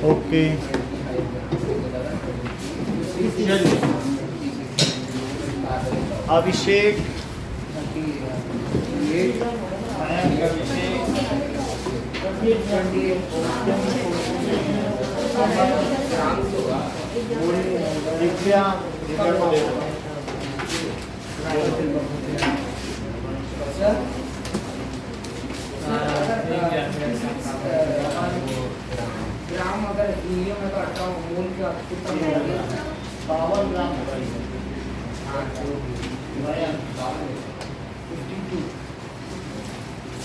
Okay चलिए अभिषेक दिव्या ग्राम अगर helium में करता हूँ मोल का कितना पावर ग्राम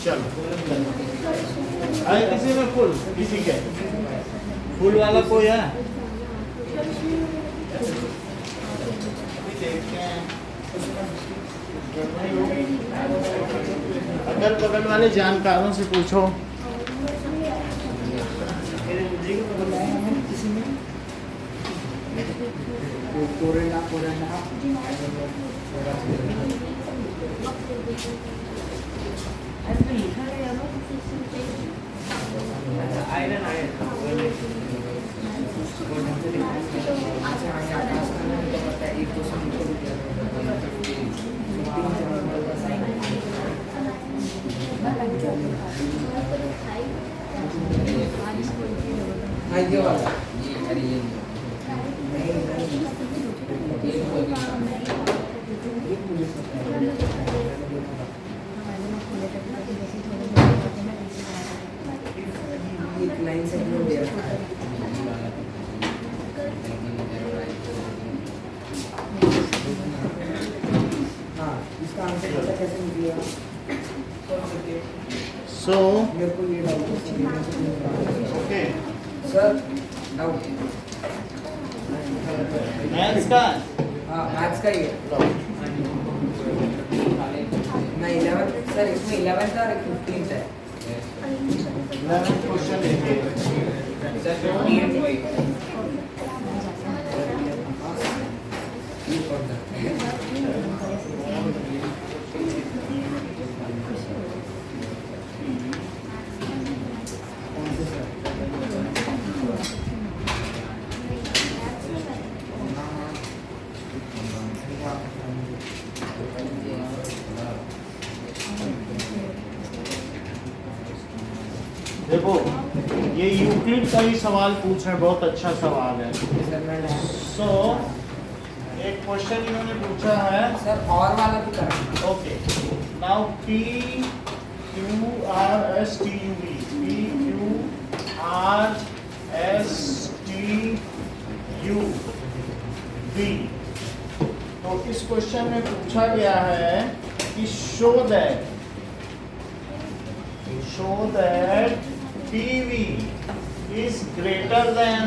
चलो आए किसी में फुल किसी के फुल वाला कोई है अगल बगल वाले जानकारों से पूछो ये वाला एक लाइन से हमने दे रखा है हाँ इसका आंसर पता कैसे निकलेगा सो मेरे को ये doubt okay sir doubt maths का हाँ मैथ्स का ही है मैं 11 सर इसमें 11th और 15th है 11th क्वेश्चन देखिए देखो ये यूक्लिड का ही सवाल पूछ रहे हैं, बहुत अच्छा सवाल है। सो एक क्वेश्चन इन्होंने पूछा है सर और वाला भी करें okay now P Q R S T U V P Q R S T U V. तो इस क्वेश्चन में पूछा गया है कि show that PV is greater than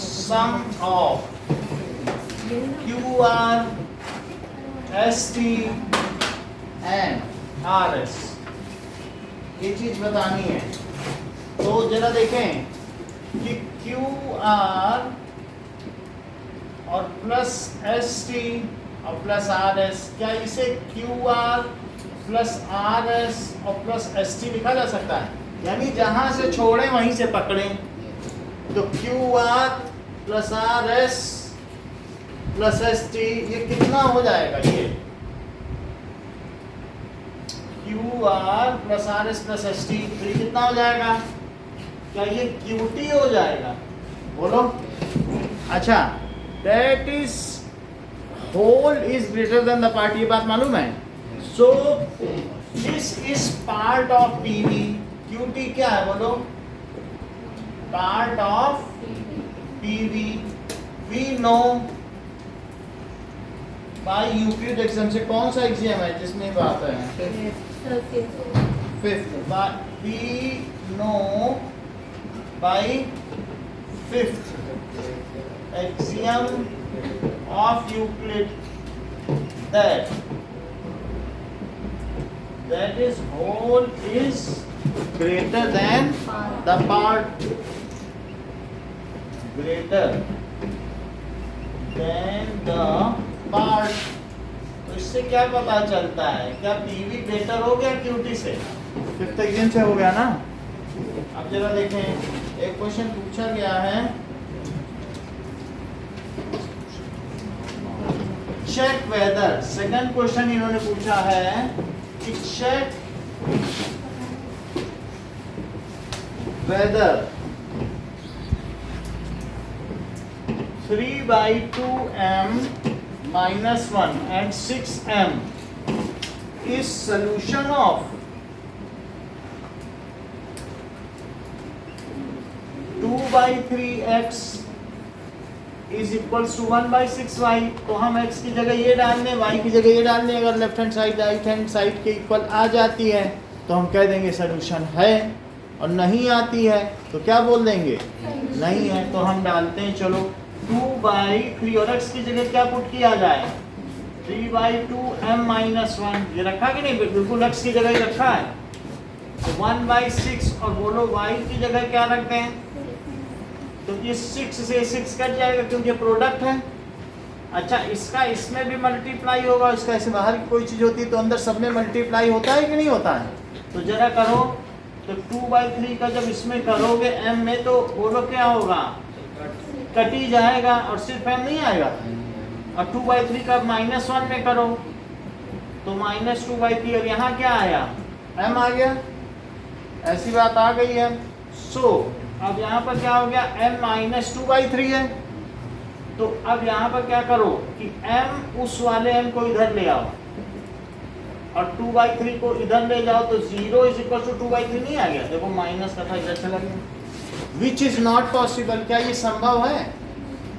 sum of QR, ST and RS। ये चीज बतानी है। तो जरा देखें कि QR और प्लस ST और प्लस RS, क्या इसे QR प्लस RS और प्लस ST लिखा जा सकता है? यानी जहां से छोड़ें वहीं से पकड़ें। तो QR plus RS plus ST ये कितना हो जाएगा? ये QR plus RS plus ST तो ये कितना हो जाएगा? क्या ये QT हो जाएगा? बोलो। अच्छा, that is whole is greater than the part, ये बात मालूम है? So this is part of PV। QT क्या है बोलो? Part of PV। We know by Euclid axiom से, कौन सा एक्सियम है जिसमें बात है? Fifth. We know by fifth axiom of Euclid that is whole is greater than the part, greater than the part। तो इससे क्या पता चलता है? क्या पीवी ग्रेटर हो गया क्यूटी से? फिफ्थ एक्सियम से हो गया ना? अब जरा देखें, एक क्वेश्चन पूछा गया है, चेक वेदर, सेकंड क्वेश्चन इन्होंने पूछा है कि check whether 3/2m minus 1 and 6m is solution of 2/3x is equals to 1/6y। तो हम x की जगह ये डाल दें, y की जगह ये डाल दें। अगर left hand side right hand side के इक्वल आ जाती है तो हम कह देंगे सलूशन है, और नहीं आती है तो क्या बोल देंगे, नहीं है। तो हम डालते हैं, चलो 2/3 और x की जगह क्या पुट किया जाए, 3/2m minus 1, ये रखा कि नहीं, बिल्कुल x की जगह ही रखा है। तो 1/6 और बोलो y की जगह क्या रखते हैं, तो इस 6 से 6 कट जाएगा क्योंकि प्रोडक्ट है। अच्छा, इसका इसमें भी मल्टीप्लाई होगा, इसका ऐसे बाहर की कोई चीज़ होती है तो अंदर सब में मल्टीप्लाई होता है कि नहीं होता है। तो जरा करो, तो 2/3 का जब इसमें करोगे m में तो बोलो क्या होगा, कट ही जाएगा और सिर्फ m नहीं आएगा। और 2/3 का -1 में करो तो -2/3, और यहाँ क्या आया, m आ गया, ऐसी बात आ गई है। सो अब यहाँ पर क्या हो गया, m -2/3 है। तो अब यहाँ पर क्या करो कि m उस वाले m को इधर ले आओ और 2/3 को इधर ले जाओ, तो 0 = 2/3 नहीं आ गया, देखो माइनस का था इधर चला गया। विच इज नॉट पॉसिबल, क्या ये संभव है।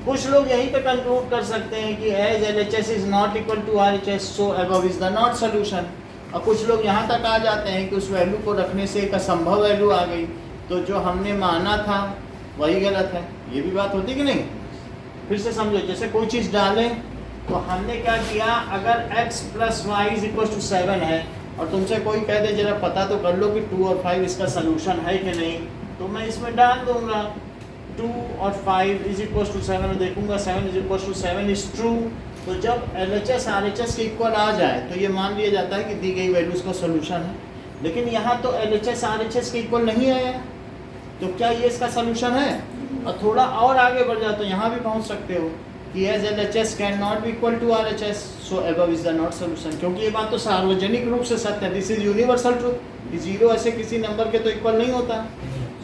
कुछ लोग यहीं पे कंक्लूड कर सकते हैं कि as LHS is not equal to RHS so above is the not solution. और कुछ लोग यहाँ तक आ जाते हैं कि उस वैल्यू को रखने से एक असंभव वैल्यू आ गई, तो जो हमने माना था वही गलत है। ये भी बात होती कि नहीं। फिर से समझो, जैसे कोई चीज़ डालें तो हमने क्या किया, अगर x + y = 7 है और तुमसे कोई कह दे जरा पता तो कर लो कि 2 और 5 इसका सलूशन है कि नहीं, तो मैं इसमें डाल दूंगा 2 और 5 = 7 और देखूंगा 7 = 7 इज ट्रू। तो जब LHS RHS के इक्वल आ जाए तो ये मान लिया जाता है कि दी गई वैल्यूज का सोल्यूशन है। लेकिन यहाँ तो LHS RHS के इक्वल नहीं आया, तो क्या ये इसका सोल्यूशन है। और थोड़ा और आगे बढ़ जाओ तो यहाँ भी पहुँच सकते हो कि as LHS can not be equal to RHS so above is the not solution, क्योंकि ये बात तो सार्वजनिक रूप से सत्य है। दिस इज यूनिवर्सल ट्रूथ कि 0 ऐसे किसी नंबर के तो इक्वल नहीं होता।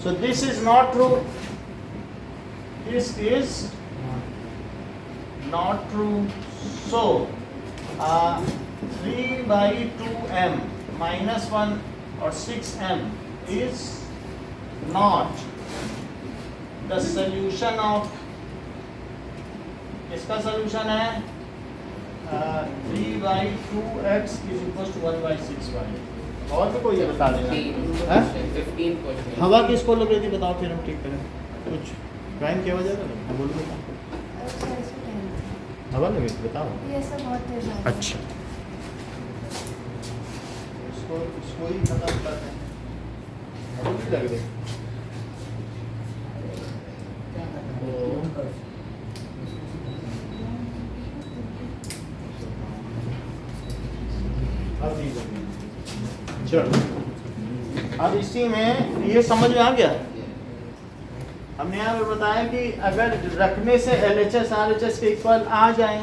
So this is not true, this is not true. So 3/2m -1 और 6m is not the solution of, इसका सॉल्यूशन है 3/2x = 1/6y। और भी कोई ये बता देना है। हवा किसको लग रही थी बताओ, फिर हम ठीक करें। कुछ क्राइम की वजह से बोलो, बताओ हवा लगी थी, बताओ। ये सब बहुत तेज है। अच्छा, इसको ही खत्म करते हैं। हवा भी लग रही चलो। अब इसी में ये समझ में आ गया, हमने यहाँ पे बताया कि अगर रखने से LHS RHS के इक्वल आ जाए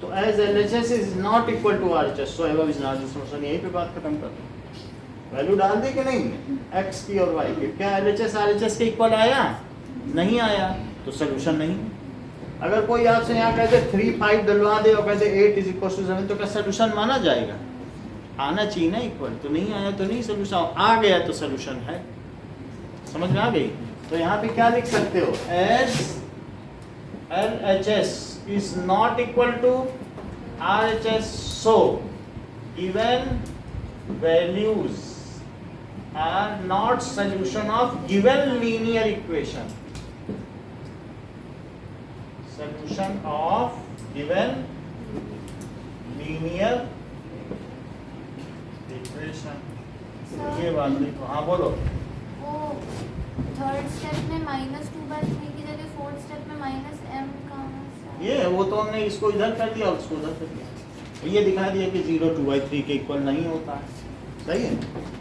तो as LHS is not equal to RHS so above is not the solution. यहीं पे बात खत्म कर दो। वैल्यू डाल दी कि नहीं, x की और y की, क्या LHS RHS के इक्वल आया, नहीं आया तो सोल्यूशन नहीं। अगर कोई आपसे यहाँ कहते 3 5 डलवा दे और कहते 8 = 7 तो क्या सोल्यूशन माना जाएगा, आना चाहिए ना इक्वल। तो नहीं आया तो नहीं सोल्यूशन, आ गया तो सोल्यूशन है। समझ में आ गई। तो यहाँ पे क्या लिख सकते हो, as LHS is not equal to RHS so given values are not solution of given linear equation. Solution of given linear equation. ये बात देखो, हाँ बोलो। वो थर्ड स्टेप में -2/3 की जगह फोर्थ स्टेप में -m कहाँ से? ये वो तो हमने इसको इधर कर दिया और उसको उधर कर दिया, ये दिखा दिया कि 0 2/3 के इक्वल नहीं होता है। सही है।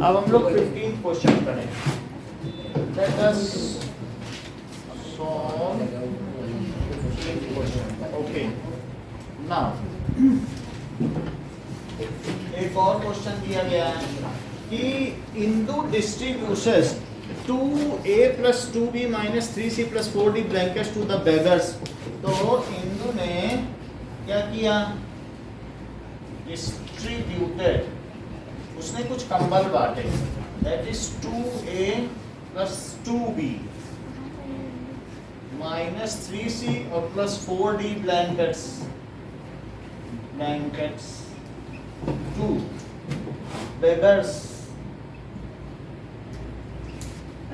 अब हम लोग 15 क्वेश्चन करें। Let us solve okay now एक और क्वेश्चन दिया गया है कि Indu distributions 2a plus 2b minus 3c plus 4d blankets to the beggars। तो इंदू ने क्या किया, डिस्ट्रीब्यूटेड, उसने कुछ कंबल बांटे, that is 2a plus 2b minus 3c और plus 4d blankets to beggars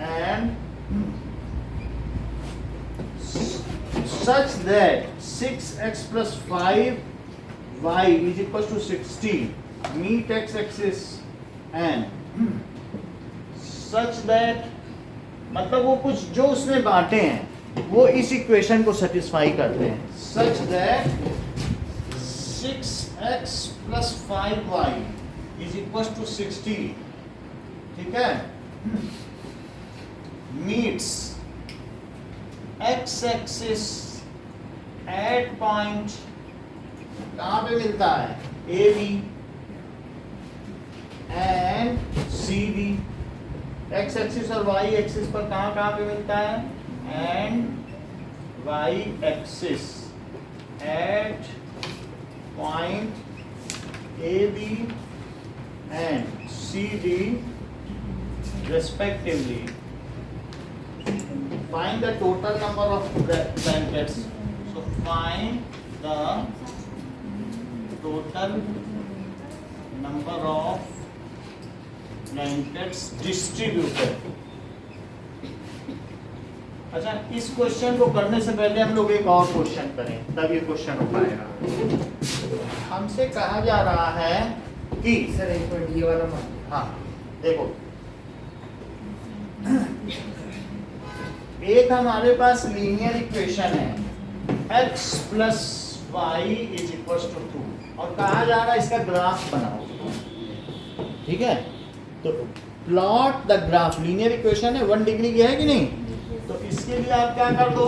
and such that 6x plus 5y is equal to 60 meet x-axis and such that, मतलब वो कुछ जो उसने बांटे हैं वो इस इक्वेशन को सेटिस्फाई करते हैं, such that 6x plus 5y is equal to 60, ठीक है, meets x-axis at point, कहाँ पे मिलता है, AB and CD, x-axis और y-axis पर कहाँ पे मिलता है, and y-axis at point AB and CD respectively. Find the total number of blankets. So find the total number of blankets distributed. अच्छा, इस क्वेश्चन को करने से पहले हम लोग एक और क्वेश्चन करें, तब ये क्वेश्चन हो पाएगा। हमसे कहा जा रहा है कि सर एक मिनट ये वाला मान, हाँ देखो, एक हमारे पास लीनियर इक्वेशन है x plus y is equal to 2 और कहा जा रहा है इसका ग्राफ बनाओ, ठीक है। तो plot the graph, linear equation है 1 डिग्री की है कि नहीं, तो इसके लिए आप क्या कर दो,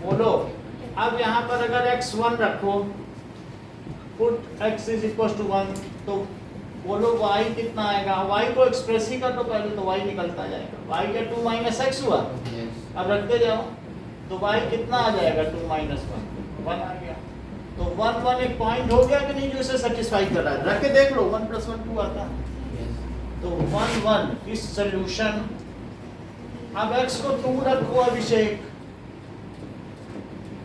बोलो अब यहाँ पर अगर x1 रखो, put x is equal to 1, तो बोलो y कितना आएगा, y को एक्सप्रेस ही कर दो पहले, तो y निकलता जाएगा, y का 2 माइनस x हुआ, अब रखते जाओ, तो y कितना आ जाएगा, 2 माइनस 1 आ गया। तो 1 1 एक पॉइंट हो गया कि नहीं जो इसे सेटिस्फाई कर रहा है, रख के देख लो, 1 + 1 2 आता है। तो 1 1 इस सॉल्यूशन, अब x को 2 रखो अभिषेक,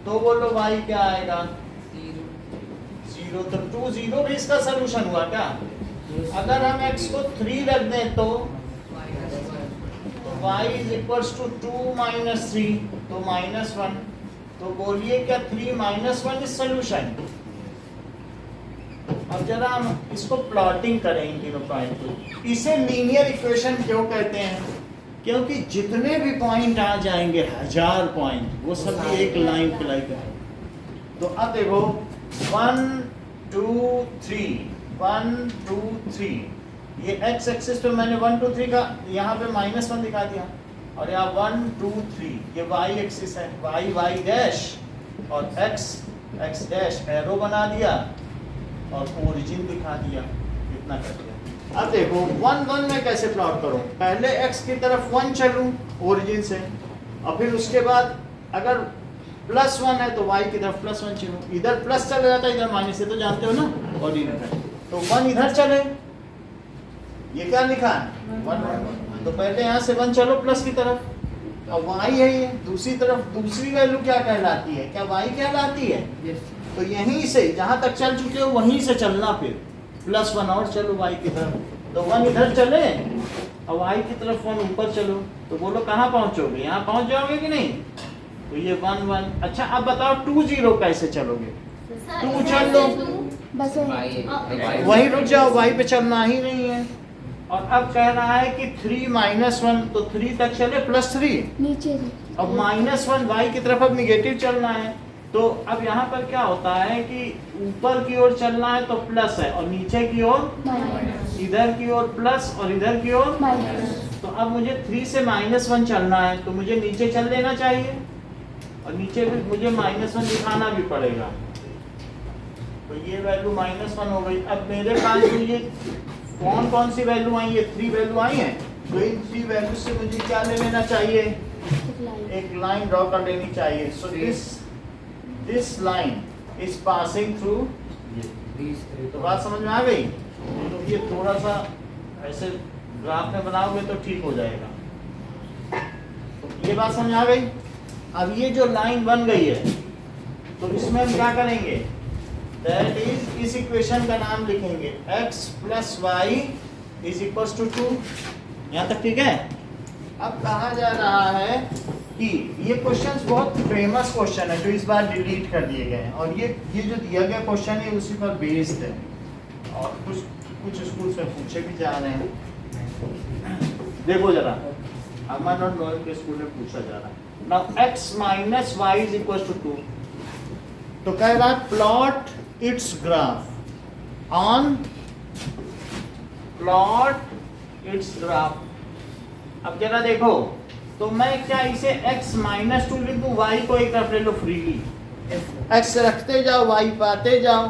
तो बोलो y क्या आएगा, 0, तो 2 0 भी इसका सॉल्यूशन हुआ क्या। अगर हम x को 3 रख दें तो y is equals to 2 minus 3, तो -1, तो बोलिए क्या 3 -1 इज सॉल्यूशन। अब जरा हम इसको प्लॉटिंग करें इन तीनों पॉइंट को। इसे लीनियर इक्वेशन क्यों कहते हैं, क्योंकि जितने भी पॉइंट आ जाएंगे 1000 पॉइंट, वो सब एक लाइन पे लाइक है। तो अब देखो 1 2 3 1 2 3, ये x एक्सिस पे मैंने 1 2 3 का यहाँ पे -1 दिखा दिया, और यहाँ 1 2 3 ये y एक्सिस है, y y डैश और x x डैश एरो बना दिया और ओरिजिन दिखा दिया, इतना कर दिया। अब देखो 1 1 में कैसे प्लॉट करूं, पहले x की तरफ 1 चलूं ओरिजिन से, और फिर उसके बाद अगर +1 है तो y की तरफ +1 चलूं, इधर प्लस चला जाता है इधर माइनस है, तो जानते हो ना ऑर्डिनल है, तो 1 इधर चले, ये क्या लिखा है 1 1, तो पहले यहाँ से 1 चलो प्लस की तरफ, और y है ये दूसरी तरफ, दूसरी वैल्यू क्या कहलाती है, क्या y कहलाती है, तो यहीं से जहाँ तक चल चुके हो वहीं से चलना, फिर +1 और चलो y की तरफ, तो 1 इधर चले और y की तरफ 1 ऊपर चलो, तो बोलो कहाँ पहुँचोगे, यहाँ पहुँच जाओगे कि नहीं, तो ये 1 1। अच्छा अब बताओ 2 0 कैसे चलोगे, 2 चल लो, बस वहीं रुक जाओ, y पे चलना ही नहीं है। और अब कह रहा है कि 3 -1, तो 3 तक चले +3, नीचे अब -1 y की तरफ अब निगेटिव चलना है, तो अब यहाँ पर क्या होता है कि ऊपर की ओर चलना है तो प्लस है और नीचे की ओर माइनस इधर की ओर प्लस और इधर की ओर माइनस। तो अब मुझे 3 से -1 चलना है तो मुझे नीचे चल देना चाहिए और नीचे भी मुझे -1 दिखाना भी पड़ेगा। तो ये वैल्यू -1 हो गई। अब मेरे पास जो ये कौन कौन सी वैल्यू आई है, 3 वैल्यू आई हैं, तो इन 3 वैल्यू से मुझे क्या ले लेना चाहिए, एक लाइन ड्रॉ कर लेनी चाहिए। So this line is passing through, तो बात समझ में आ गई। तो ये थोड़ा सा ऐसे ग्राफ में बनाओगे तो ठीक हो जाएगा। तो ये बात समझ आ गई। अब ये जो लाइन बन गई है तो इसमें हम क्या करेंगे, दैट इज इस इक्वेशन का नाम लिखेंगे x + y = 2। यहाँ तक ठीक है। अब कहा जा रहा है कि ये क्वेश्चंस बहुत फेमस क्वेश्चन है जो इस बार डिलीट कर दिए गए हैं और ये जो दिया गया क्वेश्चन है उसी पर बेस्ड है और कुछ स्कूल से पूछे भी जा रहे हैं। देखो जरा, अमन और नोएल के स्कूल में पूछा जा रहा है। नाउ x - y = 2, तो कह रहा है plot it's graph on, plot it's graph. अब जरा देखो, तो मैं क्या इसे x - 2 लिख दूं, y को एक तरफ ले लो फ्रीली, x रखते जाओ y पाते जाओ।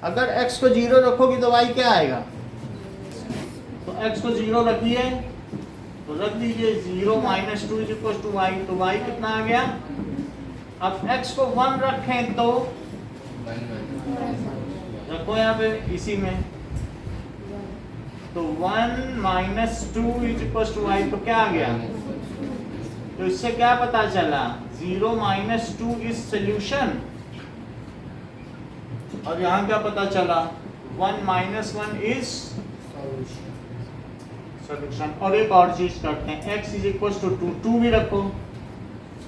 अगर x को 0 रखोगी तो y क्या आएगा, तो x को 0 रखिए तो रख दीजिए 0 - 2 = y, तो y कितना आ गया। अब x को 1 रखें तो रखो यहाँ पे इसी में, तो 1 - 2 = y, तो क्या आ गया। तो इससे क्या पता चला, 0 - 2 इज सोल्यूशन। और यहाँ क्या पता चला, 1 - 1 इज सोल्यूशन। और एक और चीज करते हैं, x = 2, 2 भी रखो,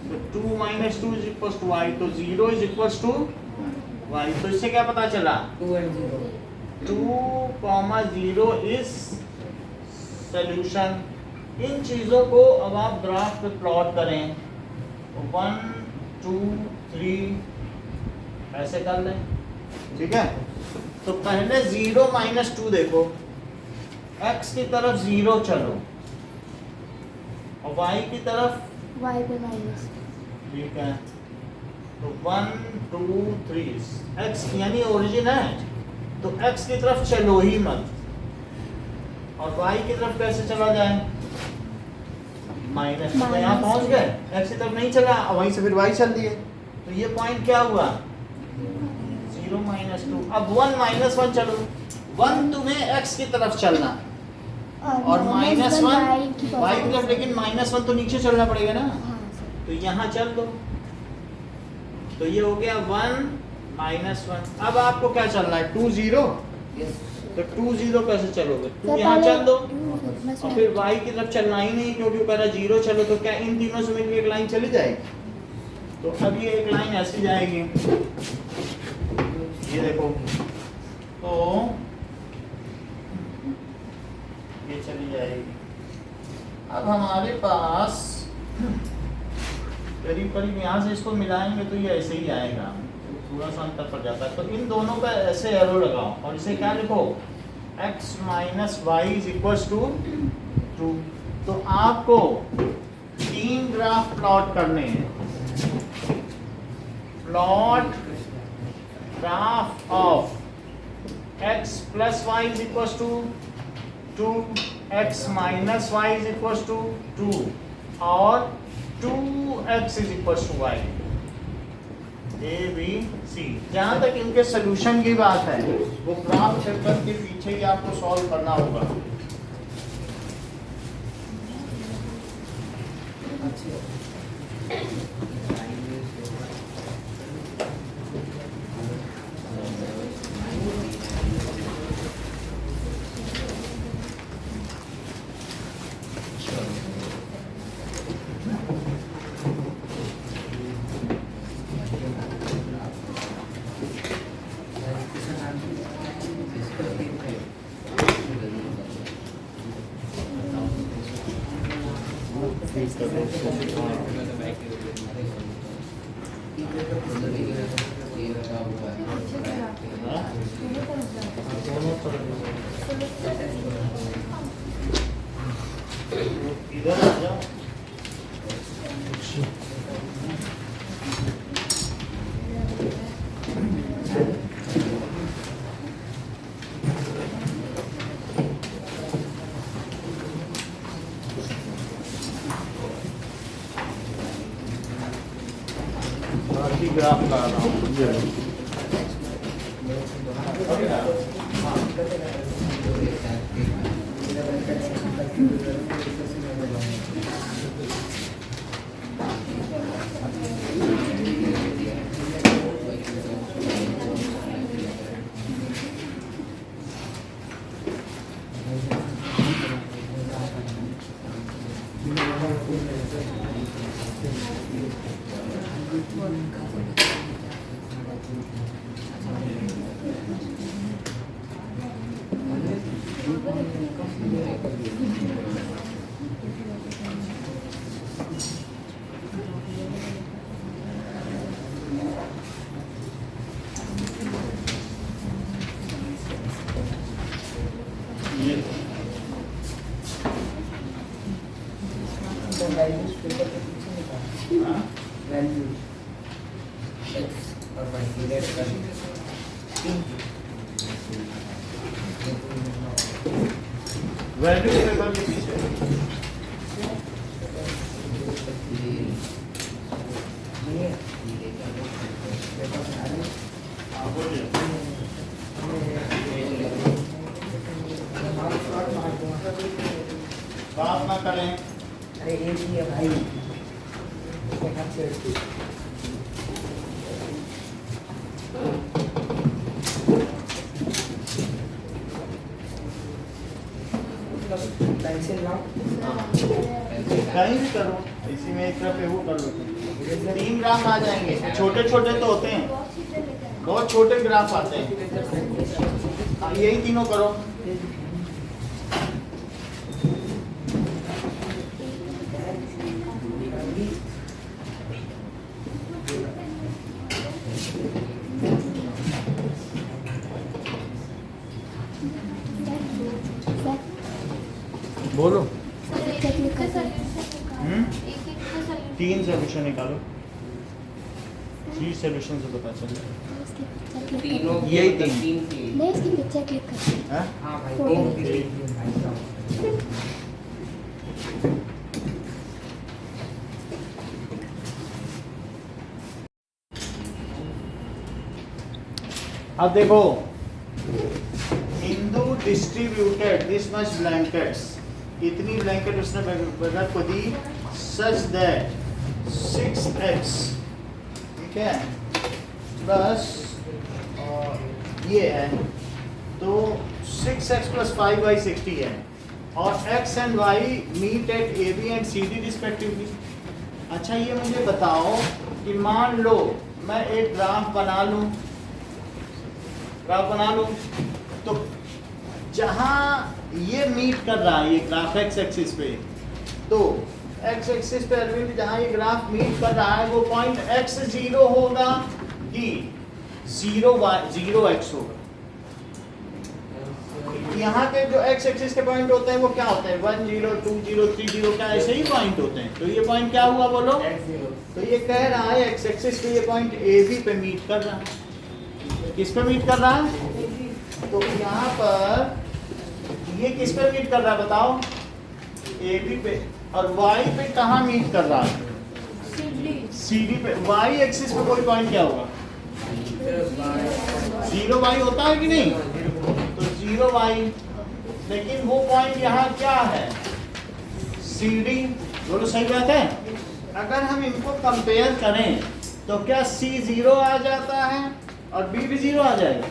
तो 2 - 2 = y, तो 0 = y। तो इससे क्या पता चला, 2 and 0 2, 0 इज सोल्यूशन। इन चीजों को अब आप ग्राफ पे प्लॉट करें, 1 2 3 ऐसे कर लें, ठीक है। तो पहले 0 - 2 देखो, x की तरफ 0 चलो और y की तरफ y पे माइनस, ठीक है। तो 1 2 3 x यानी ओरिजिन है, तो x की तरफ चलो ही मत, और y की तरफ कैसे चला जाए, माइनस। तो यहाँ पहुंच गए, x की तरफ नहीं चला और वहीं से फिर y चल दिए, तो ये पॉइंट क्या हुआ, 0 - 2। अब 1 - 1 चलो, 1 तुम्हें x की तरफ चलना और -1 y की तरफ, लेकिन -1 तो नीचे चलना पड़ेगा ना, हाँ सर। तो यहाँ चल दो, तो ये हो गया 1 - 1। अब आपको क्या चलना है, 2 0, तो 2 0 कैसे चलोगे, 2 यहाँ चल दो और फिर y की तरफ चलना ही नहीं क्योंकि वो कह रहा 0 चलो, तो क्या इन तीनों से मिलकर एक लाइन चली जाएगी। तो अब ये एक लाइन ऐसी जाएगी, ये देखो, तो ये चली जाएगी। अब हमारे पास करीब करीब यहाँ से इसको मिलाएंगे तो ये ऐसे ही आएगा, थोड़ा सा अंतर पड़ जाता है। तो इन दोनों का ऐसे एरो लगाओ और इसे क्या लिखो, x - y = 2। तो आपको 3 ग्राफ प्लॉट करने हैं। Plot graph of x + y = 2, x - y = 2 और 2x = y, A B C। जहाँ तक इनके सोल्यूशन की बात है वो ग्राफ चैप्टर के पीछे ही आपको सॉल्व करना होगा। हाँ? दोनों तरफ इधर आ जाओ। बाकी ग्राफ ला रहा हूँ। ये तो वैल्यूज पेपर के पीछे निकाल हाँ? वैल्यूज एक्स और वाई डिवाइड कर 3 वैल्यू पेपर के पीछे ये पेपर खाली हाँ, बोलिए। बात ना करें। अरे एक ही है भाई इसके हाथ से उसकी पेंसिल लाओ कहीं भी करो, इसी में एक तरफ पे वो कर लो। 3 ग्राफ आ जाएंगे, छोटे छोटे तो होते हैं, बहुत छोटे ग्राफ आते हैं। हाँ, यही तीनों करो। बोलो। एक एक का सॉल्यूशन 3 सोल्यूशन निकालो। 3 सोल्यूशन से पता चले। तीनों यही तीन। नहीं इसकी पिक्चर क्लिक कर। हाँ? हाँ भाई फोटो तीन की देखिए भाई साहब अब देखो, Hindu distributed this much blankets, इतनी ब्लैंकेट उसने बगैर को दी, सच दैट 6x, ठीक है, प्लस ये है तो 6x प्लस 5y 60 है, और x and y meet at A B and C D respectively. अच्छा ये मुझे बताओ कि मान लो मैं एक ग्राफ बना लूं, तो जहां ये मीट कर रहा है ये ग्राफ एक्स एक्सिस पे, तो एक्स एक्सिस पे अरविंद जहां ये ग्राफ मीट कर रहा है वो पॉइंट एक्स 0 होगा कि 0 एक्स होगा। यहाँ के जो एक्स एक्सिस के पॉइंट होते हैं वो क्या होते हैं, 1 0 2 0 3 0, क्या ऐसे ही पॉइंट होते हैं। तो ये पॉइंट क्या हुआ बोलो, तो ये कह रहा है एक्स एक्सिस पे ये पॉइंट ए बी पे मीट कर रहा है। किस पे मीट कर रहा है, तो यहाँ पर ये किस पे मीट कर रहा है बताओ, ए बी पे, और वाई पे कहाँ मीट कर रहा है, सी डी पे। वाई एक्सिस पे कोई पॉइंट क्या होगा, 0 वाई होता है कि नहीं, तो 0 वाई, लेकिन वो पॉइंट यहाँ क्या है, सी डी। बोलो सही बात है। अगर हम इनको कंपेयर करें तो क्या सी 0 आ जाता है और बी भी 0 आ जाएगा।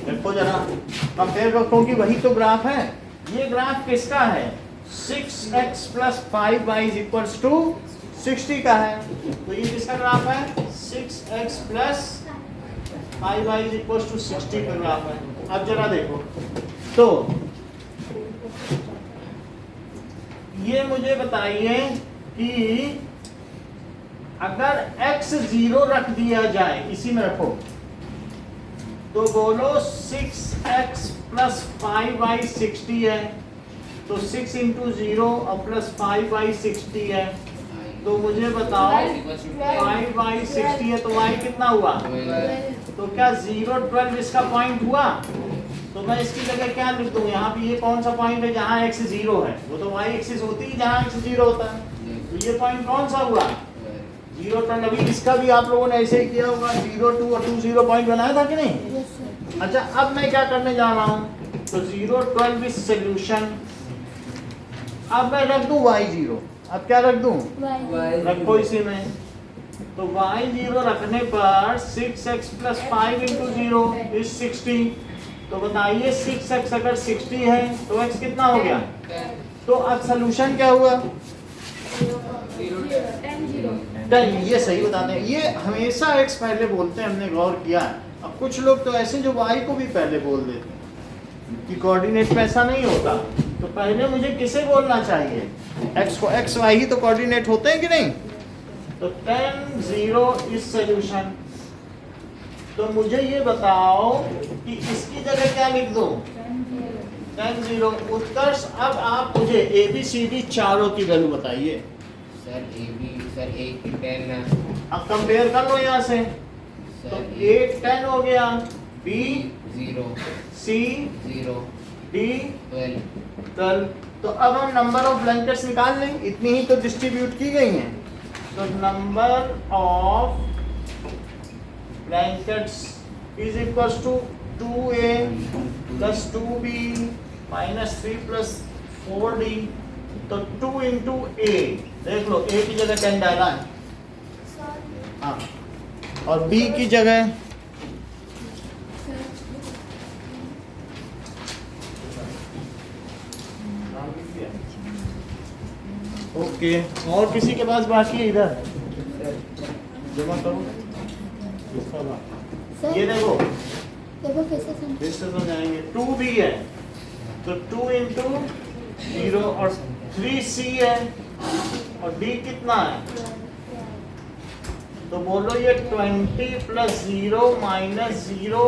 देखो जरा कंपेयर करो, क्योंकि वही तो ग्राफ है। ये ग्राफ किसका है, 6x plus 5y is equals to 60 का है। तो ये किसका ग्राफ है, 6x plus 5y is equals to 60 का ग्राफ है। अब जरा देखो, तो ये मुझे बताइए कि अगर x 0 रख दिया जाए, इसी में रखो, तो बोलो 6x प्लस 5y 60 है, तो 6 इंटू 0 और प्लस 5y 60 है, तो मुझे बताओ 5y 60 है तो y कितना हुआ? तो क्या 0 12 इसका पॉइंट हुआ? तो मैं इसकी जगह क्या लिख दूं? यहाँ पे ये कौन सा पॉइंट है जहाँ x 0 है? वो तो y एक्सिस होती है जहाँ x 0 होता है, तो ये पॉइंट कौन सा हुआ? 0 12। अभी इसका भी आप लोगों ने ऐसे ही किया होगा, 0 2 और 2 0 पॉइंट बनाया था कि नहीं? अच्छा, अब मैं क्या करने जा रहा हूँ, तो 0 12 इज सोल्यूशन। अब मैं रख दूं y 0, अब क्या रख दूं? रखो इसी में, तो y 0 रखने पर 6x प्लस 5 इंटू 0 इज 60। तो बताइए 6x अगर 60 है तो x कितना हो गया? तो अब सोल्यूशन क्या हुआ? 10। ये सही बताते हैं, ये हमेशा x पहले बोलते हैं, हमने गौर किया है। अब कुछ लोग तो ऐसे जो y को भी पहले बोल देते हैं कि कोऑर्डिनेट में ऐसा नहीं होता, तो पहले मुझे किसे बोलना चाहिए? x को। x y ही तो कोऑर्डिनेट होते हैं कि नहीं? तो 10 0 इज सोल्यूशन। तो मुझे ये बताओ कि इसकी जगह क्या लिख दूं? 10 0। उत्कर्ष, अब आप मुझे ABCD चारों की वैल्यू बताइए। सर A की 10 है। अब कंपेयर कर लो यहाँ से, तो A 10 हो गया, B 0, C 0, D 12। तो अब हम नंबर ऑफ ब्लैंकेट्स निकाल लें, इतनी ही तो डिस्ट्रीब्यूट की गई हैं। तो number of blankets is equals to 2a plus 2b minus 3 plus 4d। तो 2 इंटू a, देख लो a की जगह 10 डाला है, हाँ, और b की जगह ओके। और किसी के पास बाकी है? इधर जमा करो इसका बात। ये देखो फिर से समझाएंगे। 2 भी है तो 2 इंटू 0 और 3c है और d कितना है? तो बोलो ये 20 प्लस 0 माइनस 0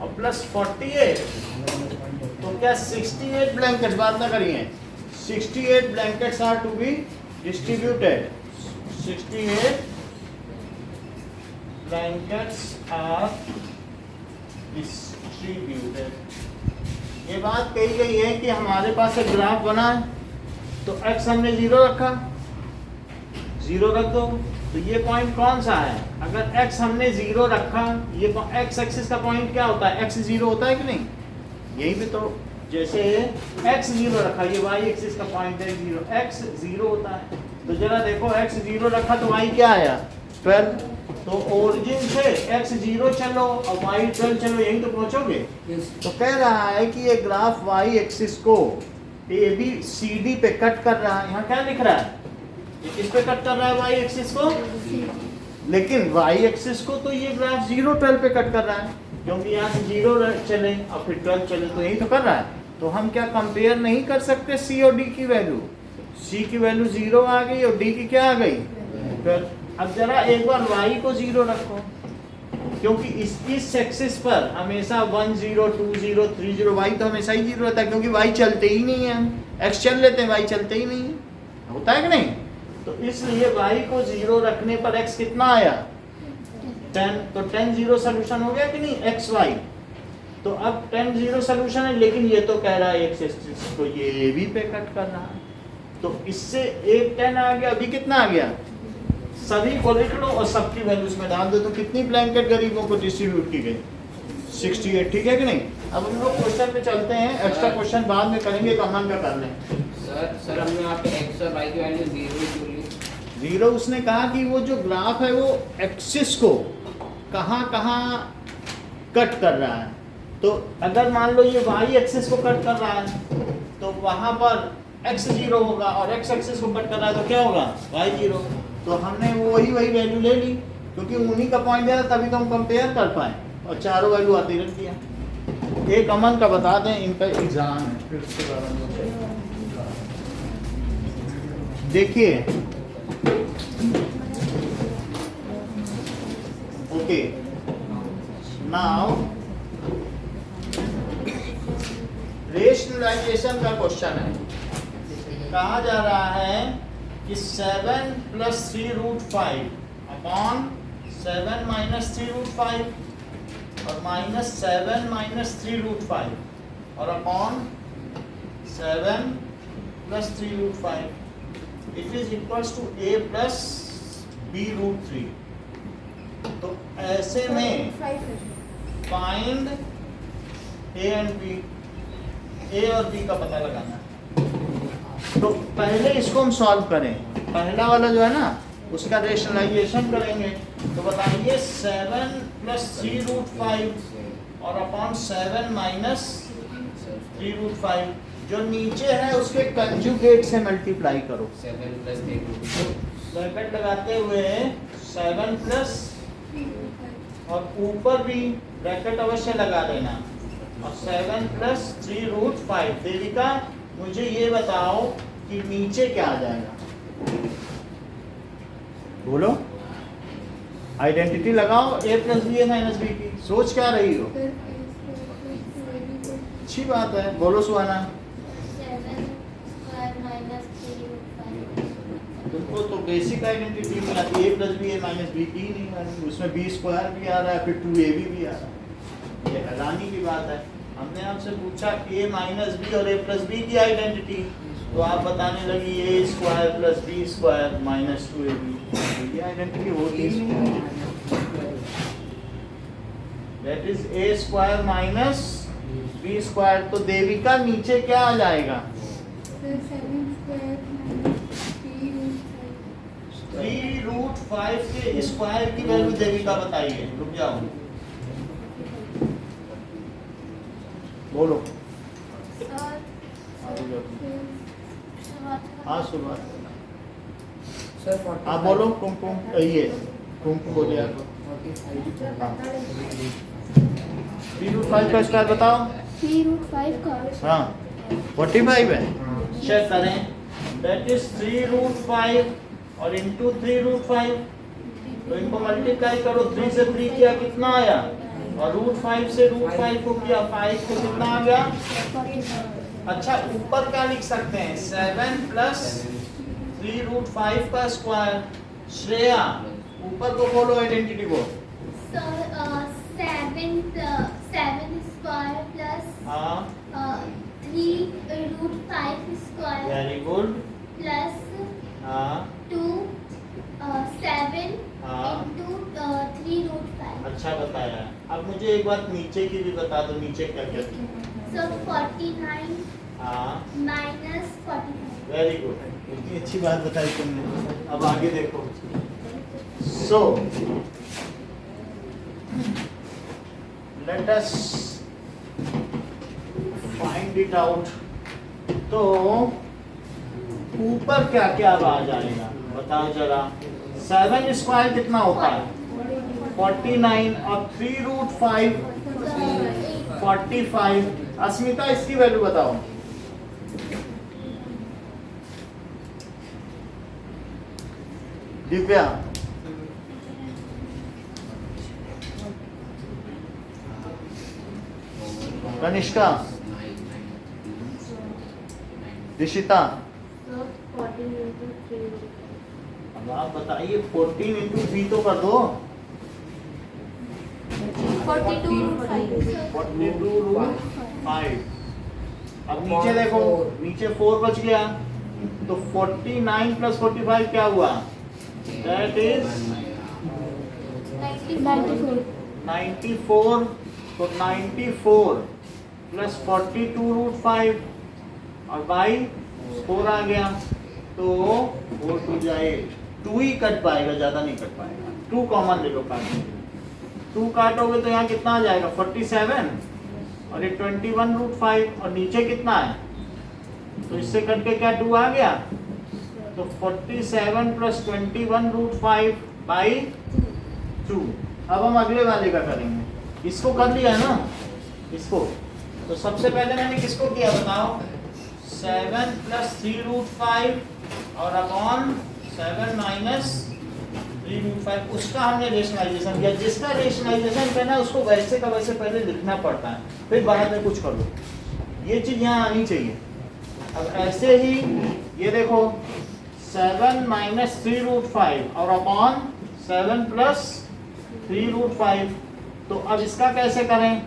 और प्लस 48, तो क्या 68 ब्लैंकेट्स, बात ना करिए, 68 blankets are to be distributed। 68 blankets are distributed। ये बात कही गई है कि हमारे पास एक ग्राफ बना है, तो x हमने 0 रखा, 0 रख दो, तो ये पॉइंट कौन सा है? अगर x हमने 0 रखा, ये x एक्सिस का पॉइंट क्या होता है? x 0 होता है कि नहीं? यही भी तो, जैसे x 0 रखा, ये y एक्सिस का पॉइंट है 0, x 0 होता है। तो जरा देखो x 0 रखा तो y क्या आया? 12। तो ओरिजिन से x 0 चलो और y 12 चलो, यही तो पहुंचोगे। तो कह रहा है कि ये ग्राफ y एक्सिस को ABCD पे कट कर रहा है। यहाँ क्या लिख रहा है? ये किस पे कट कर रहा है? y एक्सिस को। लेकिन y एक्सिस को तो ये ग्राफ 0 12 पे कट कर रहा है, क्योंकि यहाँ से 0 चले और फिर 12 चले, तो यही तो कर रहा है। तो हम क्या कंपेयर नहीं कर सकते C और D की वैल्यू? C की वैल्यू 0 आ गई और D की क्या आ गई? 12। अब जरा एक बार y को 0 रखो, क्योंकि इस एक्सिस पर हमेशा 1 0 2 0 3 0 y तो हमेशा ही 0 रहता है, क्योंकि y चलते ही नहीं है, हम x चल लेते हैं, y चलते ही नहीं है, होता है कि नहीं? तो इसलिए y को 0 रखने पर x कितना आया? 10। तो 10 0 सोल्यूशन हो गया कि नहीं? x y। तो अब 10 0 सोल्यूशन है, लेकिन ये तो कह रहा है x एक्सिस को ये भी पे कट कर रहा है, तो इससे एक 10 आ गया। अभी कितना आ गया? सभी को लिख लो और सबकी वैल्यूज में डाल दो। तो कितनी ब्लैंकेट गरीबों को डिस्ट्रीब्यूट की गई? 68, ठीक है कि नहीं? अब हम लोग क्वेश्चन पे चलते हैं, एक्स्ट्रा क्वेश्चन बाद में करेंगे, कॉमन का कर लें। सर हमने यहाँ पे x और y की वैल्यू 0 क्यों ली? 0 उसने कहा कि वो जो ग्राफ है वो एक्सिस को कहाँ कट कर रहा है। तो अगर मान लो ये y एक्सिस को कट कर रहा है, तो वहाँ पर x 0 होगा, और x एक्सिस को कट कर रहा है तो क्या होगा? y 0। तो हमने वही वैल्यू ले ली, क्योंकि उन्हीं का पॉइंट दिया तभी तो हम कंपेयर कर पाए, और चारों वैल्यू आती रख दिया। एक अमन का बता दें, इनका एग्जाम है, फिर उसके बारे में देखिए ओके, नाउ रेशनलाइजेशन का क्वेश्चन है। कहा जा रहा है कि 7 + 3√5 अपॉन 7 - 3√5 और -7 - 3√5 और upon 7 + 3√5 it is equals to a + b√3। तो ऐसे में find a and b, a और b का पता लगाना है। तो पहले इसको हम सॉल्व करें, पहला वाला जो है ना उसका रेशनलाइजेशन करेंगे। तो बताइए 7 + 3√5 और अपॉन 7 - 3√5 जो नीचे है उसके कंजुगेट से मल्टीप्लाई करो। 7 + 3√5 ब्रैकेट लगाते हुए 7 प्लस और ऊपर भी ब्रैकेट अवश्य लगा देना और 7 + 3√5। देविका मुझे ये बताओ कि नीचे क्या आ जाएगा, बोलो। आइडेंटिटी लगाओ a + b a - b की। सोच क्या रही हो? अच्छी बात है, बोलो सुहाना। 7 स्क्वायर माइनस 3√5। तुमको तो बेसिक आइडेंटिटी में आती है, a + b a - b की नहीं आती, उसमें b² भी आ रहा है, फिर 2ab भी आ रहा है। ये हैरानी की बात है। हमने आपसे पूछा a - b और a + b की आइडेंटिटी, तो आप बताने लगी a² + b² - 2ab। ये आइडेंटिटी होती ही नहीं है। That is a² - b²। तो देविका नीचे क्या आ जाएगा? 3√5 के स्क्वायर की वैल्यू देविका बताइए। रुक जाओ, बोलो। हाँ शुरुआत। सर हाँ बोलो। कुमकुम ये कुमकुम बोले आप। 3√5 का स्क्वायर बताओ। 3√5 का हाँ 45 है। चेक करें। दैट इज 3√5 और इंटू 3√5। तो इनको मल्टीप्लाई करो, 3 से 3 किया कितना आया, और √5 से √5 को किया 5 को कितना आ गया। अच्छा ऊपर क्या लिख सकते हैं, 7 + 3√5 का स्क्वायर। श्रेया ऊपर को बोलो आइडेंटिटी को। सर 7 स्क्वायर प्लस हाँ 3√5 स्क्वायर वेरी गुड। प्लस हाँ 7 हाँ इंटू 3√5। अच्छा बताया। अब मुझे एक बात नीचे की भी बता दो, नीचे क्या क्या था? सर 49 हाँ माइनस 45। वेरी गुड, इतनी अच्छी बात बताई तुमने। अब आगे देखो। So let us find it out. तो ऊपर क्या क्या आ जाएगा बताओ जरा। 7 स्क्वायर कितना होता है 49 और 3√5 45। अस्मिता इसकी वैल्यू बताओ। दिव्या कनिष्का दिशिता अब आप बताइए 14 इंटू 3 तो कर दो। 42√5। अब नीचे देखो, नीचे 4 बच गया तो 49 + 45 क्या हुआ, दैट इज 94। तो 94 + 42√5 और बाई 4 आ गया तो 4 2 जाए 2 ही कट पाएगा, ज्यादा नहीं कट पाएगा। 2 कॉमन ले लो, काटो 2 काटोगे तो यहाँ कितना आ जाएगा 47 और ये 21√5 और नीचे कितना है तो इससे कट के क्या 2 आ गया तो 47 + 21√5 बाई 2। अब हम अगले वाले का करेंगे। इसको कर लिया है ना इसको। तो सबसे पहले मैंने किसको किया बताओ 7 + 3√5 और अपॉन 7 - 3√5 उसका हमने रेशनलाइजेशन किया। जिसका रेशनलाइजेशन करना है उसको वैसे का वैसे पहले लिखना पड़ता है, फिर बाद में कुछ कर लो। ये चीज़ यहाँ आनी चाहिए। अब ऐसे ही ये देखो 7 माइनस 3√5 और अपॉन 7 प्लस 3√5। तो अब इसका कैसे करें?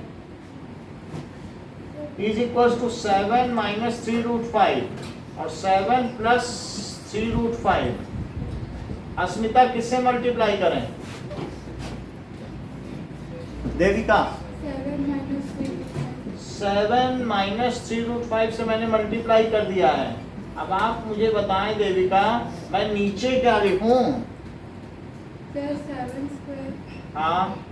इज इक्वल टू 7 माइनस 3√5 और 7 प्लस 3√5। अस्मिता किससे मल्टीप्लाई करें? देविका 7 माइनस 3√5 से मैंने मल्टीप्लाई कर दिया है। अब आप मुझे बताएं देविका, मैं नीचे क्या लिखूं? हाँ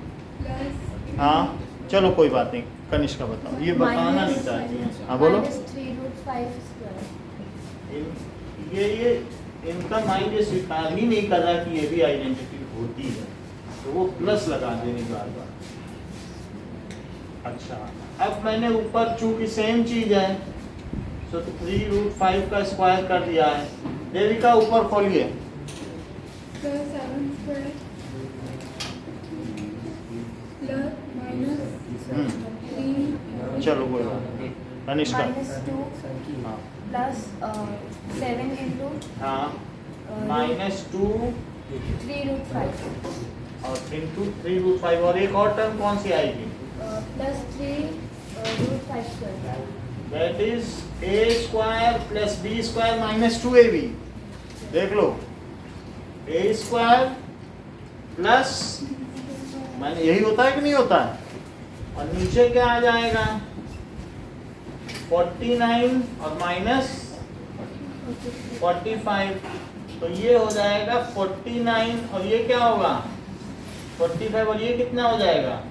हाँ चलो कोई बात नहीं, कनिष्का बताओ, ये बताना नहीं चाहती है। हाँ बोलो। ये इनका माइंड ये स्वीकार ही नहीं कर रहा कि ये भी आइडेंटिटी होती है, तो वो प्लस लगा देंगे बार बार। अच्छा, अब मैंने ऊपर चूंकि सेम चीज है तो 3√5 का स्क्वायर कर दिया है। देविका ऊपर खोलिए। चलो कोई बात नहीं, कनिष्का। हाँ प्लस 7 इंटू हाँ -2 3√5 और इंटू 3√5 और एक और टर्म कौन सी आएगी? Plus 3√5 square, that is a square plus b square minus 2ab। देख लो, a स्क्वायर प्लस, मैंने यही होता है कि नहीं होता है? और नीचे क्या आ जाएगा? 49 और माइनस 45, तो ये हो जाएगा 49 और ये क्या होगा? 45 और ये कितना हो जाएगा?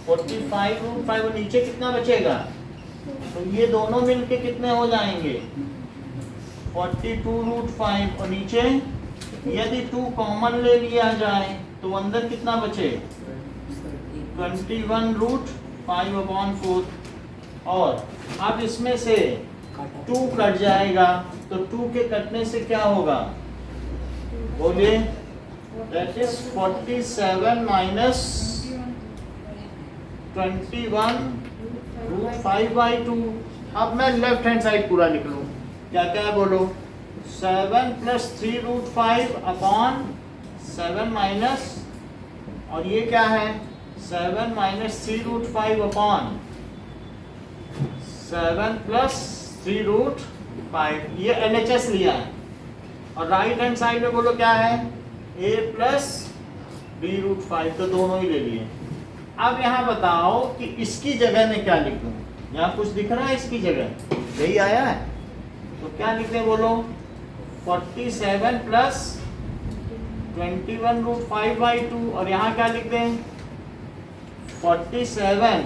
45√5 और नीचे कितना बचेगा? तो ये दोनों मिलके कितने हो जाएंगे? 42√5 और नीचे यदि 2 कॉमन ले लिया जाए तो अंदर कितना बचे? 21√5/4। और अब इसमें से 2 कट जाएगा, तो 2 के कटने से क्या होगा? बोलिए। That is 47 minus 21√5/2। अब मैं लेफ्ट हैंड साइड पूरा लिख लूँ, क्या क्या बोलो? 7 प्लस 3√5 अपॉन 7 माइनस, और ये क्या है? 7 माइनस 3√5 अपॉन 7 प्लस 3√5। ये LHS लिया है। और राइट हैंड साइड में बोलो क्या है? a प्लस b√5, तो दोनों ही ले लिए। अब यहाँ बताओ कि इसकी जगह में क्या लिखूं? यहाँ कुछ दिख रहा है इसकी जगह? यही आया है, तो क्या लिखें बोलो? 47 प्लस 21√5/2 और यहाँ क्या लिखते हैं? 47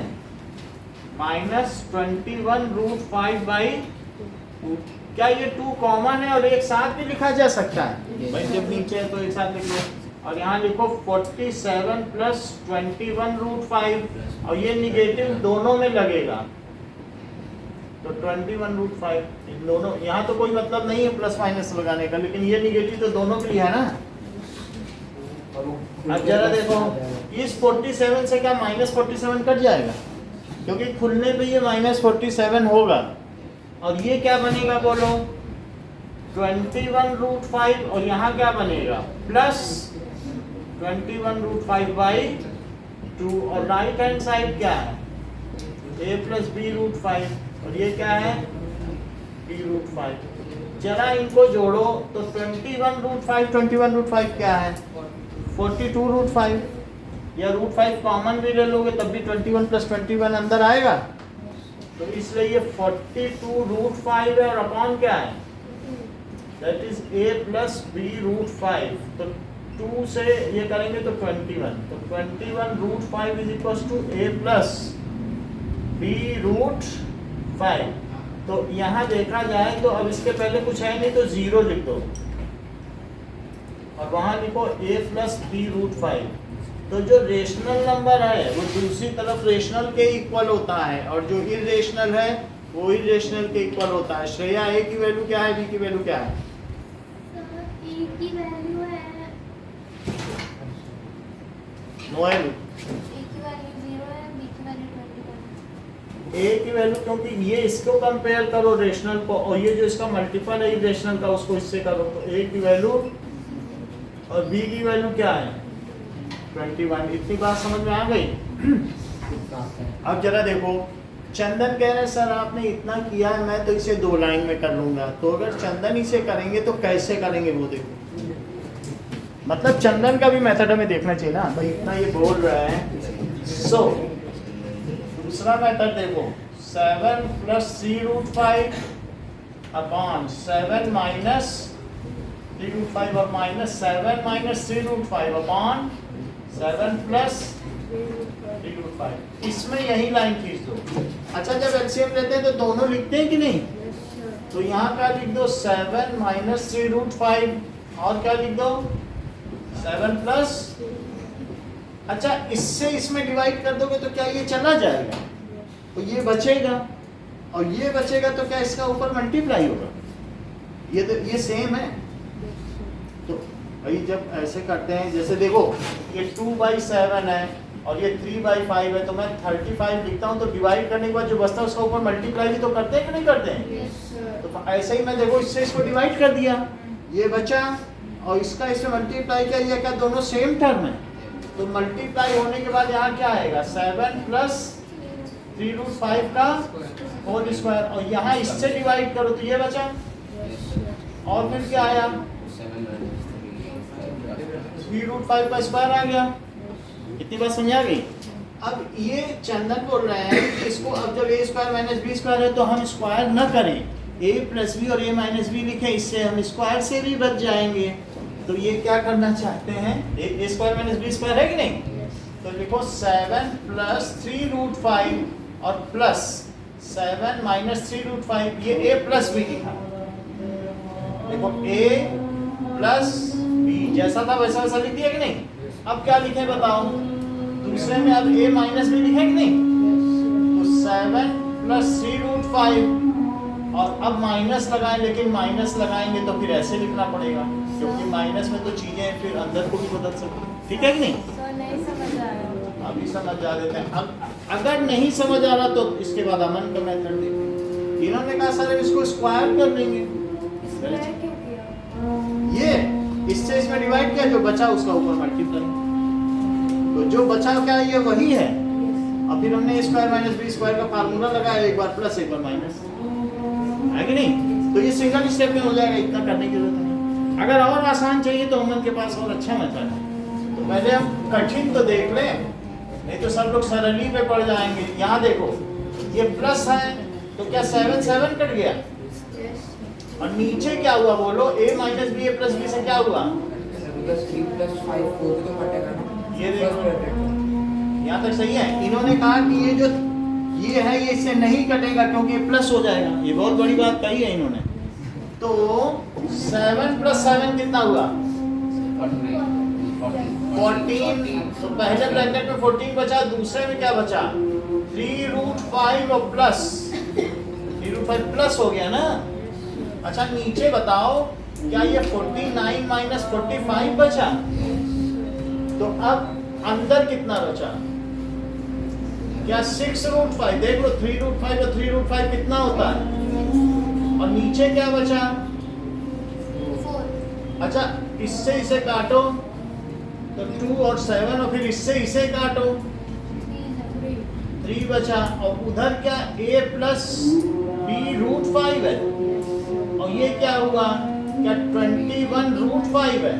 माइनस 21√5/2। क्या ये 2 कॉमन है और एक साथ भी लिखा जा सकता है? भाई जब नीचे है तो एक साथ लिख लो। और यहाँ लिखो 47 प्लस 21√5 और ये निगेटिव दोनों में लगेगा, तो 21√5 दोनों। यहाँ तो कोई मतलब नहीं है प्लस माइनस लगाने का, लेकिन ये निगेटिव तो दोनों के लिए है ना। अब जरा देखो, इस 47 से क्या -47 कट जाएगा? क्योंकि खुलने पे ये -47 होगा। और ये क्या बनेगा बोलो? 21√5 और यहाँ क्या बनेगा? प्लस 21√5/2 और राइट हैंड साइड क्या है? a प्लस b√5 और ये क्या है? b√5। जरा इनको जोड़ो तो 21√5 क्या है? 42√5। या √5 कॉमन भी ले लोगे तब भी 21 प्लस 21 अंदर आएगा, तो इसलिए ये 42√5 है और अपॉन क्या है? That is a plus b√5। तो 2 से ये करेंगे तो 21, तो 21√5 is equal to a plus b√5। तो यहाँ देखा जाए तो अब इसके पहले कुछ है नहीं, तो 0 लिख दो और वहाँ लिखो a प्लस b√5। तो जो रेशनल नंबर है वो दूसरी तरफ रेशनल के इक्वल होता है, और जो इरेशनल है वो इरेशनल के इक्वल होता है। श्रेया, a की वैल्यू क्या है, b की वैल्यू क्या है? e की वैल्यू है नो वैल्यू। ए की वैल्यू 0 है, बी की वैल्यू 21 ए की वैल्यू, क्योंकि ये इसको कंपेयर करो रेशनल को, और ये जो इसका मल्टीपल है इरेशनल का, उसको इससे करो, तो ए की वैल्यू और बी की वैल्यू क्या है 21। इतनी बात समझ में आ गई। अब जरा देखो, चंदन कह रहे सर आपने इतना किया है, मैं तो इसे 2 लाइन में कर लूंगा। तो अगर चंदन इसे करेंगे तो कैसे करेंगे वो देखो, मतलब चंदन का भी मेथड हमें देखना चाहिए ना भाई, इतना ये बोल रहा है। सो दूसरा मेथड देखो, 7 + 3√5 अपॉन 7 माइनस 3√5 और माइनस 7 माइनस 3√5 अपॉन 7 प्लस 3√5। इसमें यही लाइन खींच दो। अच्छा, जब एलसीएम लेते हैं तो दोनों लिखते हैं कि नहीं? तो यहाँ क्या लिख दो 7 माइनस 3√5 और क्या लिख दो 7 प्लस। अच्छा, इससे इसमें डिवाइड कर दोगे तो क्या ये चला जाएगा, तो ये बचेगा और ये बचेगा, तो क्या इसका ऊपर मल्टीप्लाई होगा? ये तो ये सेम है। तो भाई जब ऐसे करते हैं, जैसे देखो ये 2/7 है और ये 3/5 है, तो मैं 35 लिखता हूँ, तो डिवाइड करने के बाद जो बचता है उसका ऊपर मल्टीप्लाई भी तो करते हैं कि नहीं करते हैं? तो ऐसे ही मैं देखो इससे इसको डिवाइड कर दिया, ये बचा और इसका इसमें मल्टीप्लाई किया, ये क्या दोनों सेम टर्म है? तो मल्टीप्लाई होने के बाद यहाँ क्या आएगा 7 प्लस 3√5 का होल स्क्वायर, और यहाँ इससे डिवाइड करो तो ये बचा, और फिर क्या आया 3√5 का स्क्वायर आ गया। इतनी बात समझ आ गई? अब ये चंदन बोल रहे हैं कि इसको अब जब a square minus b square है तो हम स्क्वायर न करें, a प्लस बी और a माइनस बी लिखें, इससे हम स्क्वायर से भी बच जाएंगे। तो ये क्या करना चाहते हैं, a square minus b square है कि नहीं? तो लिखो 7 प्लस 3√5 और प्लस 7 माइनस 3√5, ये a प्लस बी लिखा। देखो a प्लस बी जैसा था वैसा वैसा लिख दिया कि नहीं? अब क्या लिखे बताओ, दूसरे में अब a माइनस बी लिखे कि नहीं? तो 7 प्लस 3√5 और अब माइनस लगाएं, लेकिन माइनस लगाएंगे तो फिर ऐसे लिखना पड़ेगा, क्योंकि माइनस में तो चीजें फिर अंदर को भी बदल सकती, ठीक है कि नहीं? सर नहीं समझ आ रहा। अभी समझ जा देते हैं। अब अगर नहीं समझ आ रहा तो इसके बाद अमन का मेथड देखिए। इन्होंने कहा सर इसको स्क्वायर कर लेंगे, स्क्वायर क्यों किया? ये इससे इसमें डिवाइड किया, जो बचा उसका ऊपर मल्टीप्लाई, तो जो बचा क्या ये वही है। और फिर हमने a square minus b square का फार्मूला लगाया, एक बार प्लस एक बार माइनस, है कि नहीं? तो ये सिंगल स्टेप में हो जाएगा, इतना करने की जरूरत नहीं। अगर और आसान चाहिए तो अमन के पास और अच्छा मेथड है। तो पहले हम कठिन तो देख लें, नहीं तो सब लोग सरली पे पड़ जाएंगे। यहाँ देखो ये प्लस है, तो क्या 7 7 कट गया, और नीचे क्या हुआ बोलो, a minus b, a plus b से क्या हुआ? 3 + 5 4 तो कटेगा ना। ये देखो यहाँ तक सही है। इन्होंने कहा कि ये जो ये है ये इससे नहीं कटेगा क्योंकि ये प्लस हो जाएगा, ये बहुत बड़ी बात कही है इन्होंने। तो 7 + 7 कितना हुआ 14। तो पहले ब्रैकेट में 14 बचा, दूसरे में क्या बचा 3√5 और प्लस 3√5 प्लस हो गया ना। अच्छा नीचे बताओ क्या ये 49 माइनस 45 बचा? तो अब अंदर कितना बचा? क्या 6√5? देख लो 3√5 और 3√5 कितना होता है, और नीचे क्या बचा? 4। अच्छा इससे इसे काटो तो 2 और 7, और फिर इससे इसे काटो 3 बचा, और उधर क्या a प्लस b√5 है, और ये क्या हुआ क्या 21√5 है,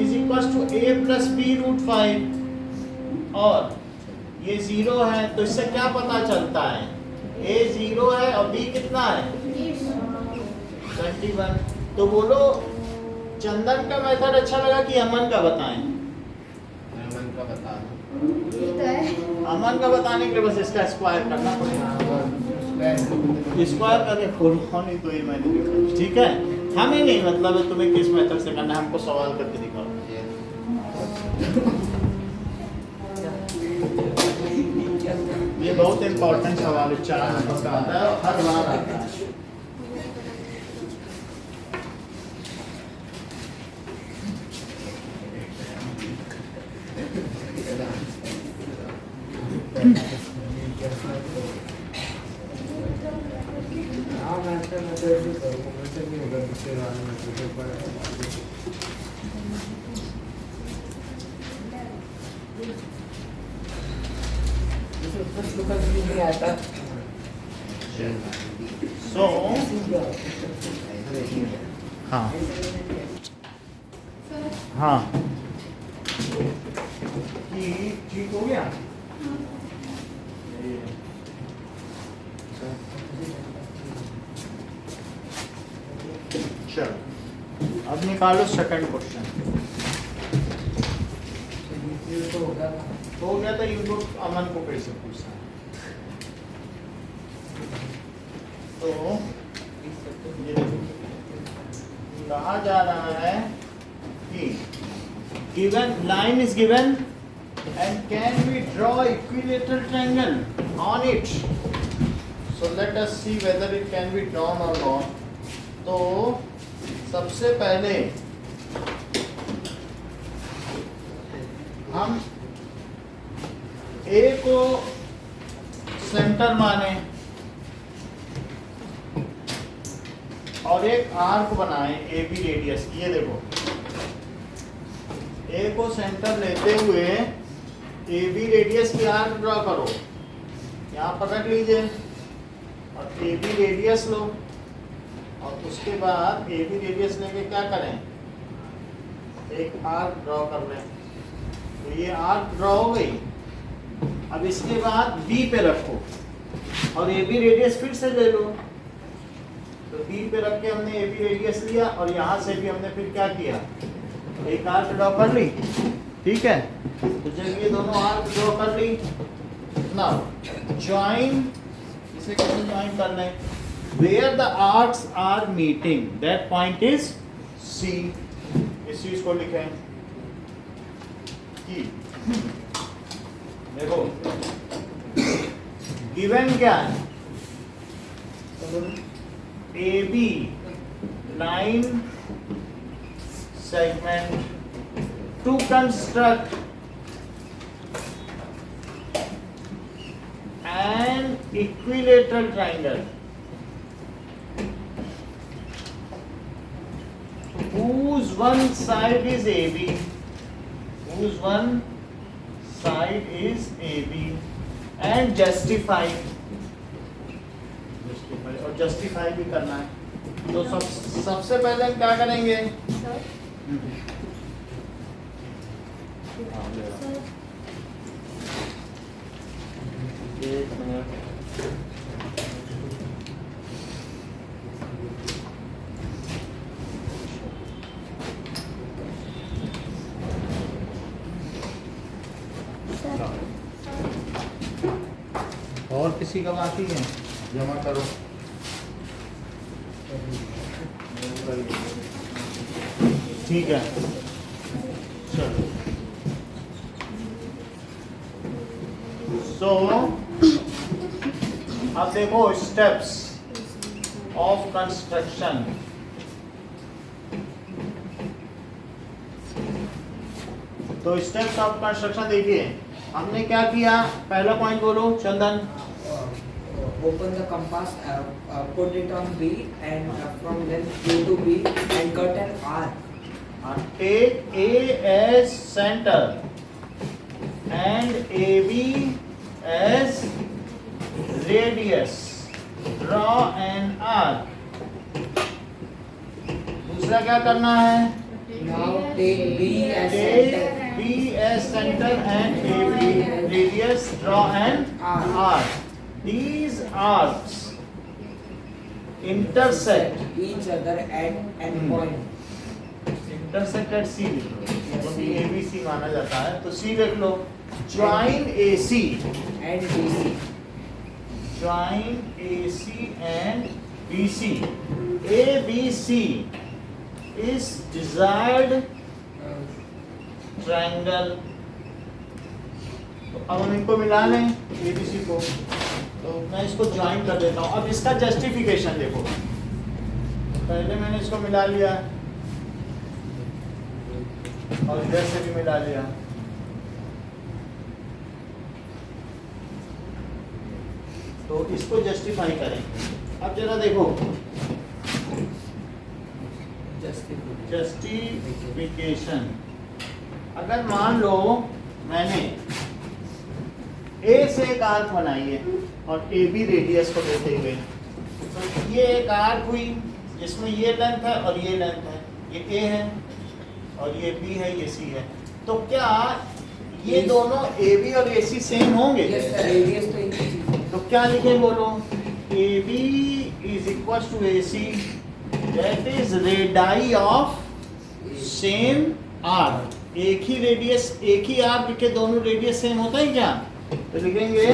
is equal to a plus b√5, और ये 0 है। तो इससे क्या पता चलता है a 0 है और b कितना है 21। तो बोलो चंदन का मेथड अच्छा लगा कि अमन का बताएं? अमन का बता ये तो है। अमन का बताने के लिए बस इसका स्क्वायर करना पड़ेगा, स्क्वायर करके फुल होनी तो ये मैंने देखा, ठीक है। हमें नहीं मतलब है तुम्हें किस मेथड से करना है, हमको सवाल करके दिखाओ। ये बहुत इंपॉर्टेंट सवाल है, 4 नंबर का आता है और हर बार आता है। हाँ मैं तो भी करूँगा, मैं तो नहीं होगा दूसरे वाले में तो पड़ा। कुछ लोग नहीं आता। सो हाँ हाँ ठीक हो गया। चलो अब निकालो सेकंड क्वेश्चन। हो गया तो इनपुट अमन को कैसे पूछना है? तो ये देखो कहा जा रहा है कि given line is given and can we draw equilateral triangle on it? So let us see whether it can be drawn or not. तो सबसे पहले हम A को सेंटर माने और एक आर्क बनाए ए बी रेडियस। ये देखो ए को सेंटर लेते हुए ए बी रेडियस की आर्क ड्रॉ करो, यहाँ पर रख लीजिए और ए बी रेडियस लो और उसके बाद ए बी रेडियस लेके क्या करें, एक आर्क ड्रॉ कर लें। तो ये आर्क ड्रॉ हो गई। अब इसके बाद बी पे रखो और ए बी रेडियस फिर से ले लो। तो बी पे रख के हमने ए बी रेडियस लिया और यहाँ से भी हमने फिर क्या किया, एक आर्क ड्रॉ कर ली। ठीक है, तो जब ये दोनों आर्क ड्रॉ कर ली, नाउ ज्वाइन, इसे कैसे ज्वाइन कर लें, where the arcs are meeting that point is C. इस चीज को लिखें कि देखो गिवन क्या है, A B line segment to construct an equilateral triangle whose one side is AB, whose one side is AB and justify और justify भी करना है। तो सबसे पहले हम क्या करेंगे, एक मिनट, और किसी का बाकी है, जमा करो। ठीक है, चलो। सो अब देखो स्टेप्स ऑफ कंस्ट्रक्शन। तो स्टेप्स ऑफ कंस्ट्रक्शन देखिए, हमने क्या किया, पहला पॉइंट बोलो चंदन। Open the compass, put it on B and from then go to B and cut an arc. Take A as center and AB as radius. Draw an arc. दूसरा क्या करना है, Now take B as take center. B as center and AB radius. Draw an arc. These arcs intersect each other at end point. intersect at C लिख लो, क्योंकि ABC माना जाता है तो C लिख लो। Join AC And BC. join AC and BC. ABC is desired triangle। तो अब हम इनको मिला लें ABC को, तो मैं इसको ज्वाइन कर देता हूँ। अब इसका जस्टिफिकेशन देखो, पहले मैंने इसको मिला लिया और इधर से भी मिला लिया। तो इसको जस्टिफाई करें। अब जरा देखो, जस्टिफिकेशन। अगर मान लो मैंने ए से एक आर्क बनाई है और ए बी रेडियस को देते हुए, तो ये एक आर्क हुई जिसमें ये लेंथ है और ये लेंथ है, ये ए है और ये बी है, ये सी है। तो क्या ये दोनों ए बी और ए सी सेम होंगे? रेडियस तो एक ही चीज है। तो क्या लिखें बोलो? A B is equal to A C, that is radii of same arc. एक ही रेडियस, एक ही आर्क के दोनों रेडियस सेम होता है क्या? तो लिखेंगे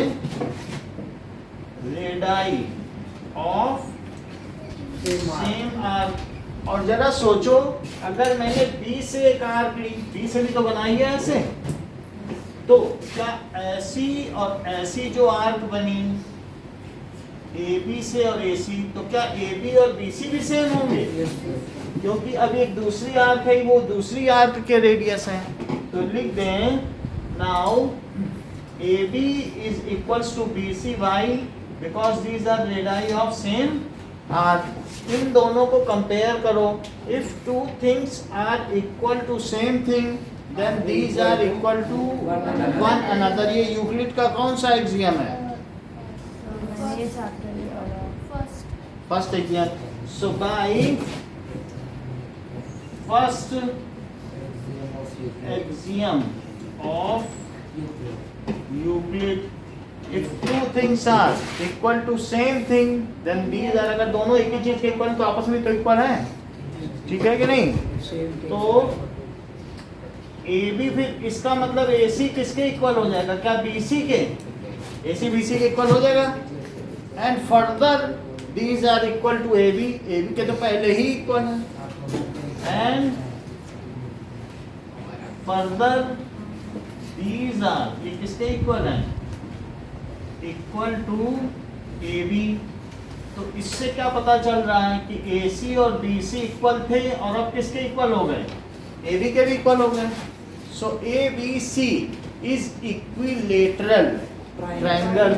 रेडाई ऑफ सेम आर्क। और जरा सोचो, अगर मैंने बी से एक आर्क ली, बी से भी तो बनाई है ऐसे, तो क्या ऐसी और ऐसी जो आर्क बनी ए बी से और ए सी, तो क्या ए बी और बी सी भी सेम होंगे? क्योंकि अब एक दूसरी आर्क है, वो दूसरी आर्क के रेडियस है। तो लिख दें now A B is equals to B C why, because these are radii of same arc. इन दोनों को कंपेयर करो। If two things are equal to same thing, then these are equal to one another। ये Euclid का कौन सा axiom है? First axiom. So by first axiom of Euclid, if two things are equal to same thing, then these are, अगर दोनों एक ही चीज के इक्वल तो आपस में तो इक्वल है, ठीक है कि नहीं? तो ए बी, फिर इसका मतलब ए सी किसके इक्वल हो जाएगा? क्या बी सी के? ए सी बी सी के इक्वल हो जाएगा। And further these are equal to A B के तो पहले ही इक्वल है। एंड फर्दर दीज आर, ये किसके इक्वल है? Equal to A B. तो इससे क्या पता चल रहा है कि ए सी और बी सी इक्वल थे और अब किसके इक्वल हो गए? ए बी के भी इक्वल हो गए। So A B C is equilateral triangle.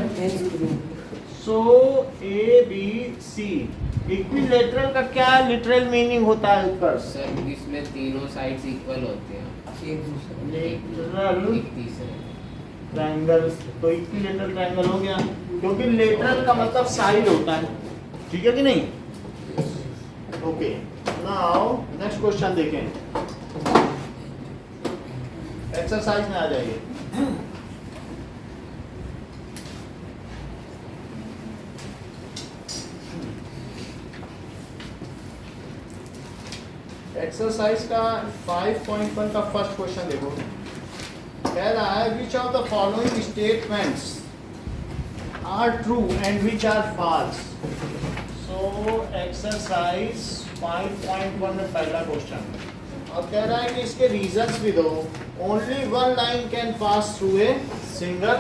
So A B C equilateral का क्या लिटरल मीनिंग होता है उत्कर्ष? सर इसमें तीनों साइड्स इक्वल होते हैं, एक दूसरे लेटरल एक तीसरे। ट्रायंगल, तो इक्विलेटरल ट्रायंगल हो गया, क्योंकि लेटरल का मतलब साइड होता है, ठीक है कि नहीं? ओके, नाउ नेक्स्ट क्वेश्चन देखें, एक्सरसाइज में आ जाइए। एक्सरसाइज का 5.1 का फर्स्ट क्वेश्चन देखो। कह रहा है which of the following statements are true and which are false. So exercise 5.1 में पहला क्वेश्चन, अब कह रहा है कि इसके रीजंस भी दो। Only one line can pass through a single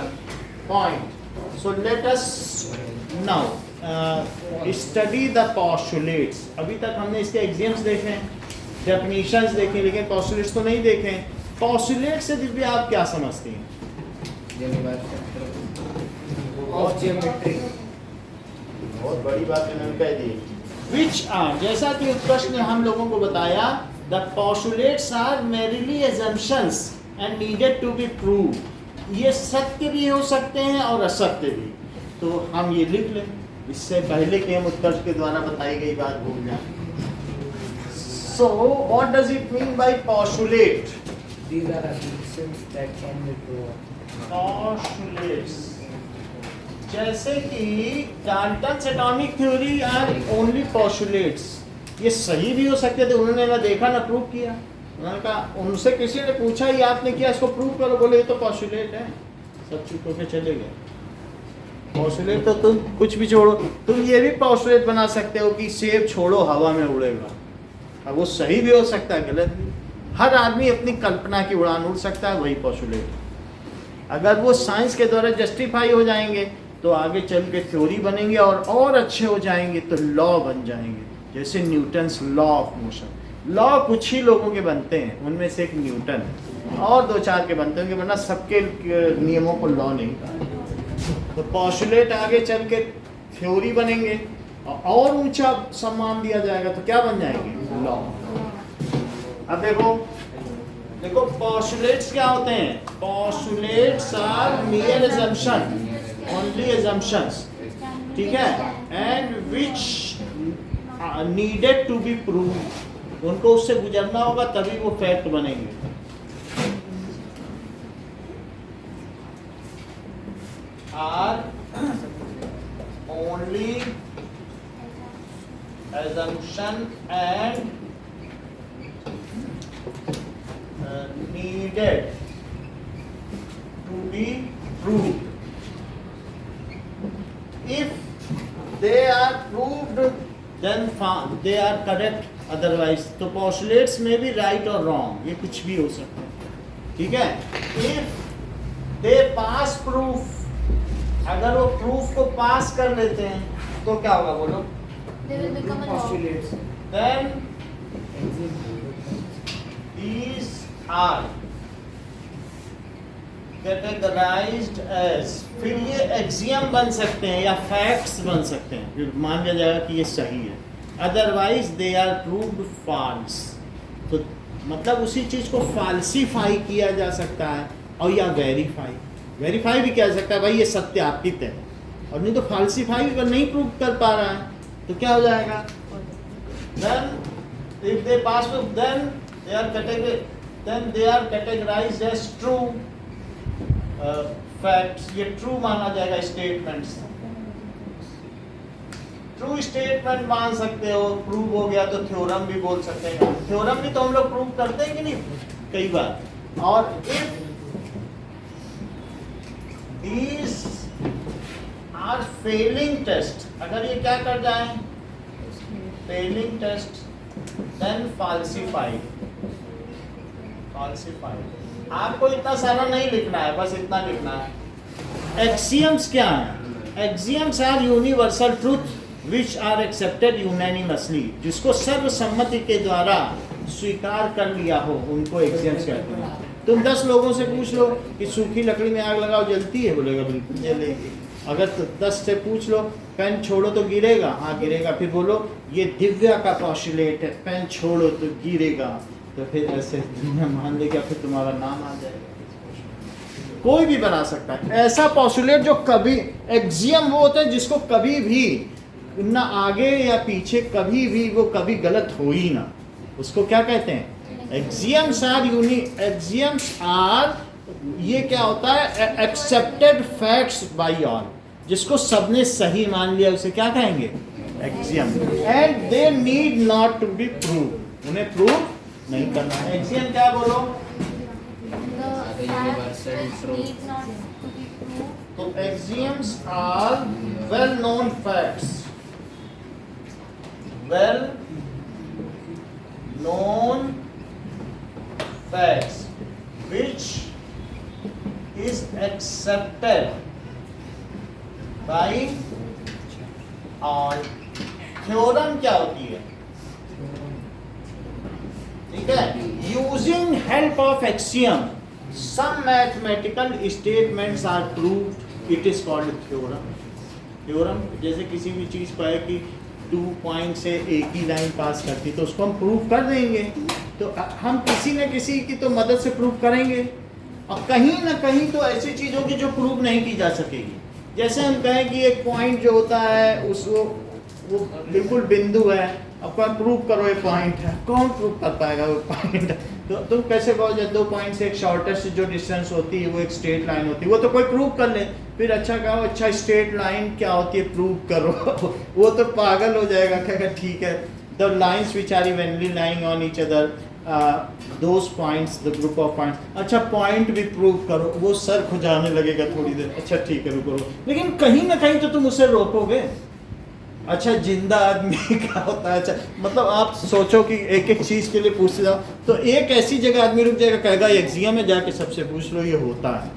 point. So let us now study the postulates. अभी तक हमने इसके एग्जाम्स देखे, डेफिनेशंस देखे, लेकिन पोस्टुलेट्स तो नहीं देखे। पोस्टुलेट से दिव्या आप क्या समझती हैं? Of geometry. बहुत बड़ी बात इन्होंने कह दी। विच आर, जैसा कि उत्कर्ष ने हम लोगों को बताया, the postulates are merely assumptions and needed to be proved। ये सत्य भी हो सकते हैं और असत्य भी। तो हम ये लिख लें, इससे पहले कि हम उत्कर्ष के द्वारा बताई गई बात भूल जाएं। So what does it mean by postulate? These are assumptions that can be proven. Postulates, जैसे कि Dalton's atomic theory are only postulates. ये सही भी हो सकते थे, उन्होंने ना देखा ना प्रूव किया। उन्होंने कहा, उनसे किसी ने पूछा ही आपने किया, इसको प्रूव करो, बोले ये तो पोस्टुलेट है, सब चुप होकर चले गए। पोस्टुलेट तो तुम कुछ भी छोड़ो, तुम ये भी पोस्टुलेट बना सकते हो कि सेब छोड़ो हवा में उड़ेगा। अब वो सही भी हो सकता है, गलत भी। हर आदमी अपनी कल्पना की उड़ान उड़ सकता है, वही पोस्टुलेट। अगर वो साइंस के द्वारा जस्टिफाई हो जाएंगे तो आगे चल के थ्योरी बनेंगे और अच्छे हो जाएंगे, तो लॉ बन जाएंगे। जैसे Newton's law of motion. Law कुछ ही लोगों के बनते हैं, उनमें से एक न्यूटन और 2-4 के बनते होंगे, वरना सबके नियमों को लॉ नहीं कहा। तो पॉस्टुलेट आगे चल के थ्योरी बनेंगे और ऊंचा सम्मान दिया जाएगा तो क्या बन जाएंगे? लॉ। अब देखो पॉस्टुलेट्स क्या होते हैं? Postulates are mere assumption, only assumptions, ठीक है, and which needed to be prove. उनको उससे गुजरना होगा तभी वो फैक्ट बनेंगे। Are only assumption and needed to be proved. If they are proved, then they are correct. Otherwise, तो postulates में भी right or wrong, ये कुछ भी हो सकता है, ठीक है। If they pass proof, अगर वो proof को pass कर लेते हैं तो क्या होगा बोलो? They will become a law. Postulates. Then these are categorized as, फिर ये axiom बन सकते हैं या facts बन सकते हैं, फिर मान लिया जाएगा कि ये सही है। Otherwise they are proved false, तो मतलब उसी चीज को falsify किया जा सकता है और या वेरीफाई भी किया जा सकता है, भाई ये सत्यापित है, और नहीं तो falsify अगर नहीं प्रूव कर पा रहा है तो क्या हो जाएगा? Then if they pass proof, then they are categorized as true facts. ये true माना जाएगा statements। ट्रू स्टेटमेंट मान सकते हो, प्रूव हो गया तो थ्योरम भी बोल सकते हैं। थ्योरम भी तो हम लोग प्रूव करते हैं कि नहीं कई बार। और if these are failing test, अगर ये क्या कर जाए? failing test, then falsified। आपको इतना सारा नहीं लिखना है, बस इतना लिखना है। एक्सियम्स क्या है? Axioms are universal truth which are accepted unanimously, जिसको सर्वसम्मति के द्वारा स्वीकार कर लिया हो, उनको एक्सियम्स कहते हैं। तुम 10 लोगों से पूछ लो कि सूखी लकड़ी में आग लगाओ जलती है, बोलेगा बिल्कुल जलेगी। अगर 10 से पूछ लो पेन छोड़ो तो गिरेगा, हाँ गिरेगा। फिर बोलो ये दिव्या का पॉस्टुलेट है, पेन छोड़ो तो गिरेगा, तो फिर ऐसे दुनिया मान लेगा, फिर तुम्हारा नाम आ जाएगा। कोई भी बना सकता है ऐसा पॉस्टुलेट जो कभी, एक्सियम वो होता है जिसको कभी भी ना आगे या पीछे कभी भी वो कभी गलत हो ही ना, उसको क्या कहते हैं? एक्सियम्स आर ये क्या होता है? एक्सेप्टेड फैक्ट्स बाय ऑल, जिसको सबने सही मान लिया उसे क्या कहेंगे? Axiom. And they need not to be prove, उन्हें प्रूव नहीं करना है। एक्सियम क्या बोलो? The facts need not to be proved. तो axioms are well known facts, well known facts which is accepted by all। Theorem क्या होती है? ठीक है, using help of axiom some mathematical statements are proved, it is called theorem। थ्योरम जैसे किसी भी चीज को है कि 2 पॉइंट से एक ही लाइन पास करती तो उसको हम प्रूव कर देंगे, तो हम किसी न किसी की तो मदद से प्रूव करेंगे। और कहीं ना कहीं तो ऐसी चीज़ होगी जो प्रूव नहीं की जा सकेगी। जैसे हम कहें कि एक पॉइंट जो होता है उसको वो बिल्कुल बिंदु है, अब कौन प्रूव करो ये पॉइंट है, कौन प्रूव कर पाएगा वो पॉइंट? तो तुम कैसे कहो जब 2 पॉइंट से एक शॉर्टेस्ट जो डिस्टेंस होती है वो एक स्ट्रेट लाइन होती है, वो तो कोई प्रूव कर ले। फिर अच्छा कहो अच्छा स्ट्रेट लाइन क्या होती है प्रूव करो वो तो पागल हो जाएगा, कहेगा ठीक है the lines which are evenly lying on each other, those points the group of points, अच्छा पॉइंट भी प्रूव करो, वो सर खुजाने लगेगा थोड़ी देर, अच्छा ठीक है रुको। लेकिन कहीं ना कहीं तो तुम उसे रोकोगे। अच्छा जिंदा आदमी क्या होता है? अच्छा मतलब आप सोचो कि एक एक चीज़ के लिए पूछते जाओ तो एक ऐसी जगह आदमी रुक जाएगा, कहेगा एक्सियम में जाके सबसे पूछ लो ये होता है।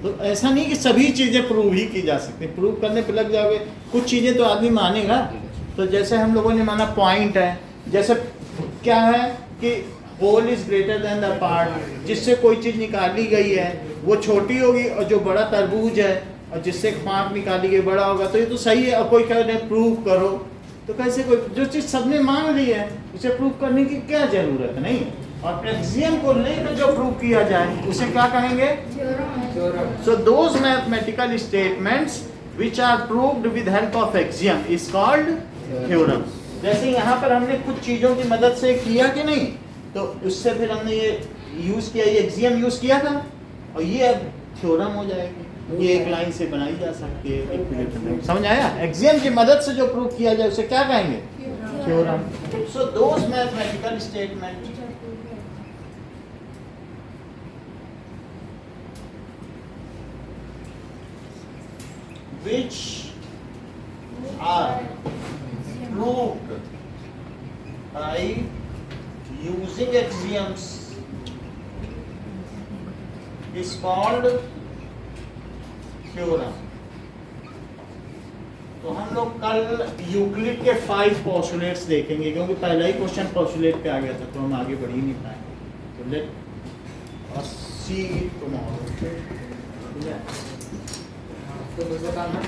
तो ऐसा नहीं कि सभी चीज़ें प्रूव ही की जा सकती, प्रूव करने पे लग जाओगे कुछ चीज़ें तो आदमी मानेगा। तो जैसे हम लोगों ने माना पॉइंट है, जैसे क्या है कि whole is greater than the part, जिससे कोई चीज़ निकाली गई है वो छोटी होगी और जो बड़ा तरबूज है और जिससे 5 निकाली गई बड़ा होगा, तो ये तो सही है। और कोई कह रहे प्रूव करो, तो कैसे कोई जो चीज सबने मान ली है उसे प्रूव करने की क्या जरूरत नहीं है। और एक्सियम को लेकर जो प्रूव किया जाए उसे क्या कहेंगे? Theorem. So those mathematical statements which are proved with help of axiom is called theorem. जैसे यहाँ पर हमने कुछ चीजों की मदद से किया कि नहीं, तो उससे फिर हमने ये यूज किया, ये एक्सियम यूज किया था, और ये अब थ्योरम हो जाएगी। ये एक लाइन से बनाई जा सकती है, एक पीरियड में। समझ आया? एक्सियम की मदद से जो प्रूव किया जाए उसे क्या कहेंगे? Theorem. So those mathematical statement which are proved by using axioms is called theorem. तो हम लोग कल यूक्लिड के 5 पोस्टुलेट्स देखेंगे, क्योंकि पहला ही क्वेश्चन पोस्टुलेट पे आ गया था, तो हम आगे बढ़ ही नहीं पाएंगे। तो let us see it tomorrow. तो दूसरा काम है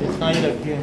इतना ही रखिए।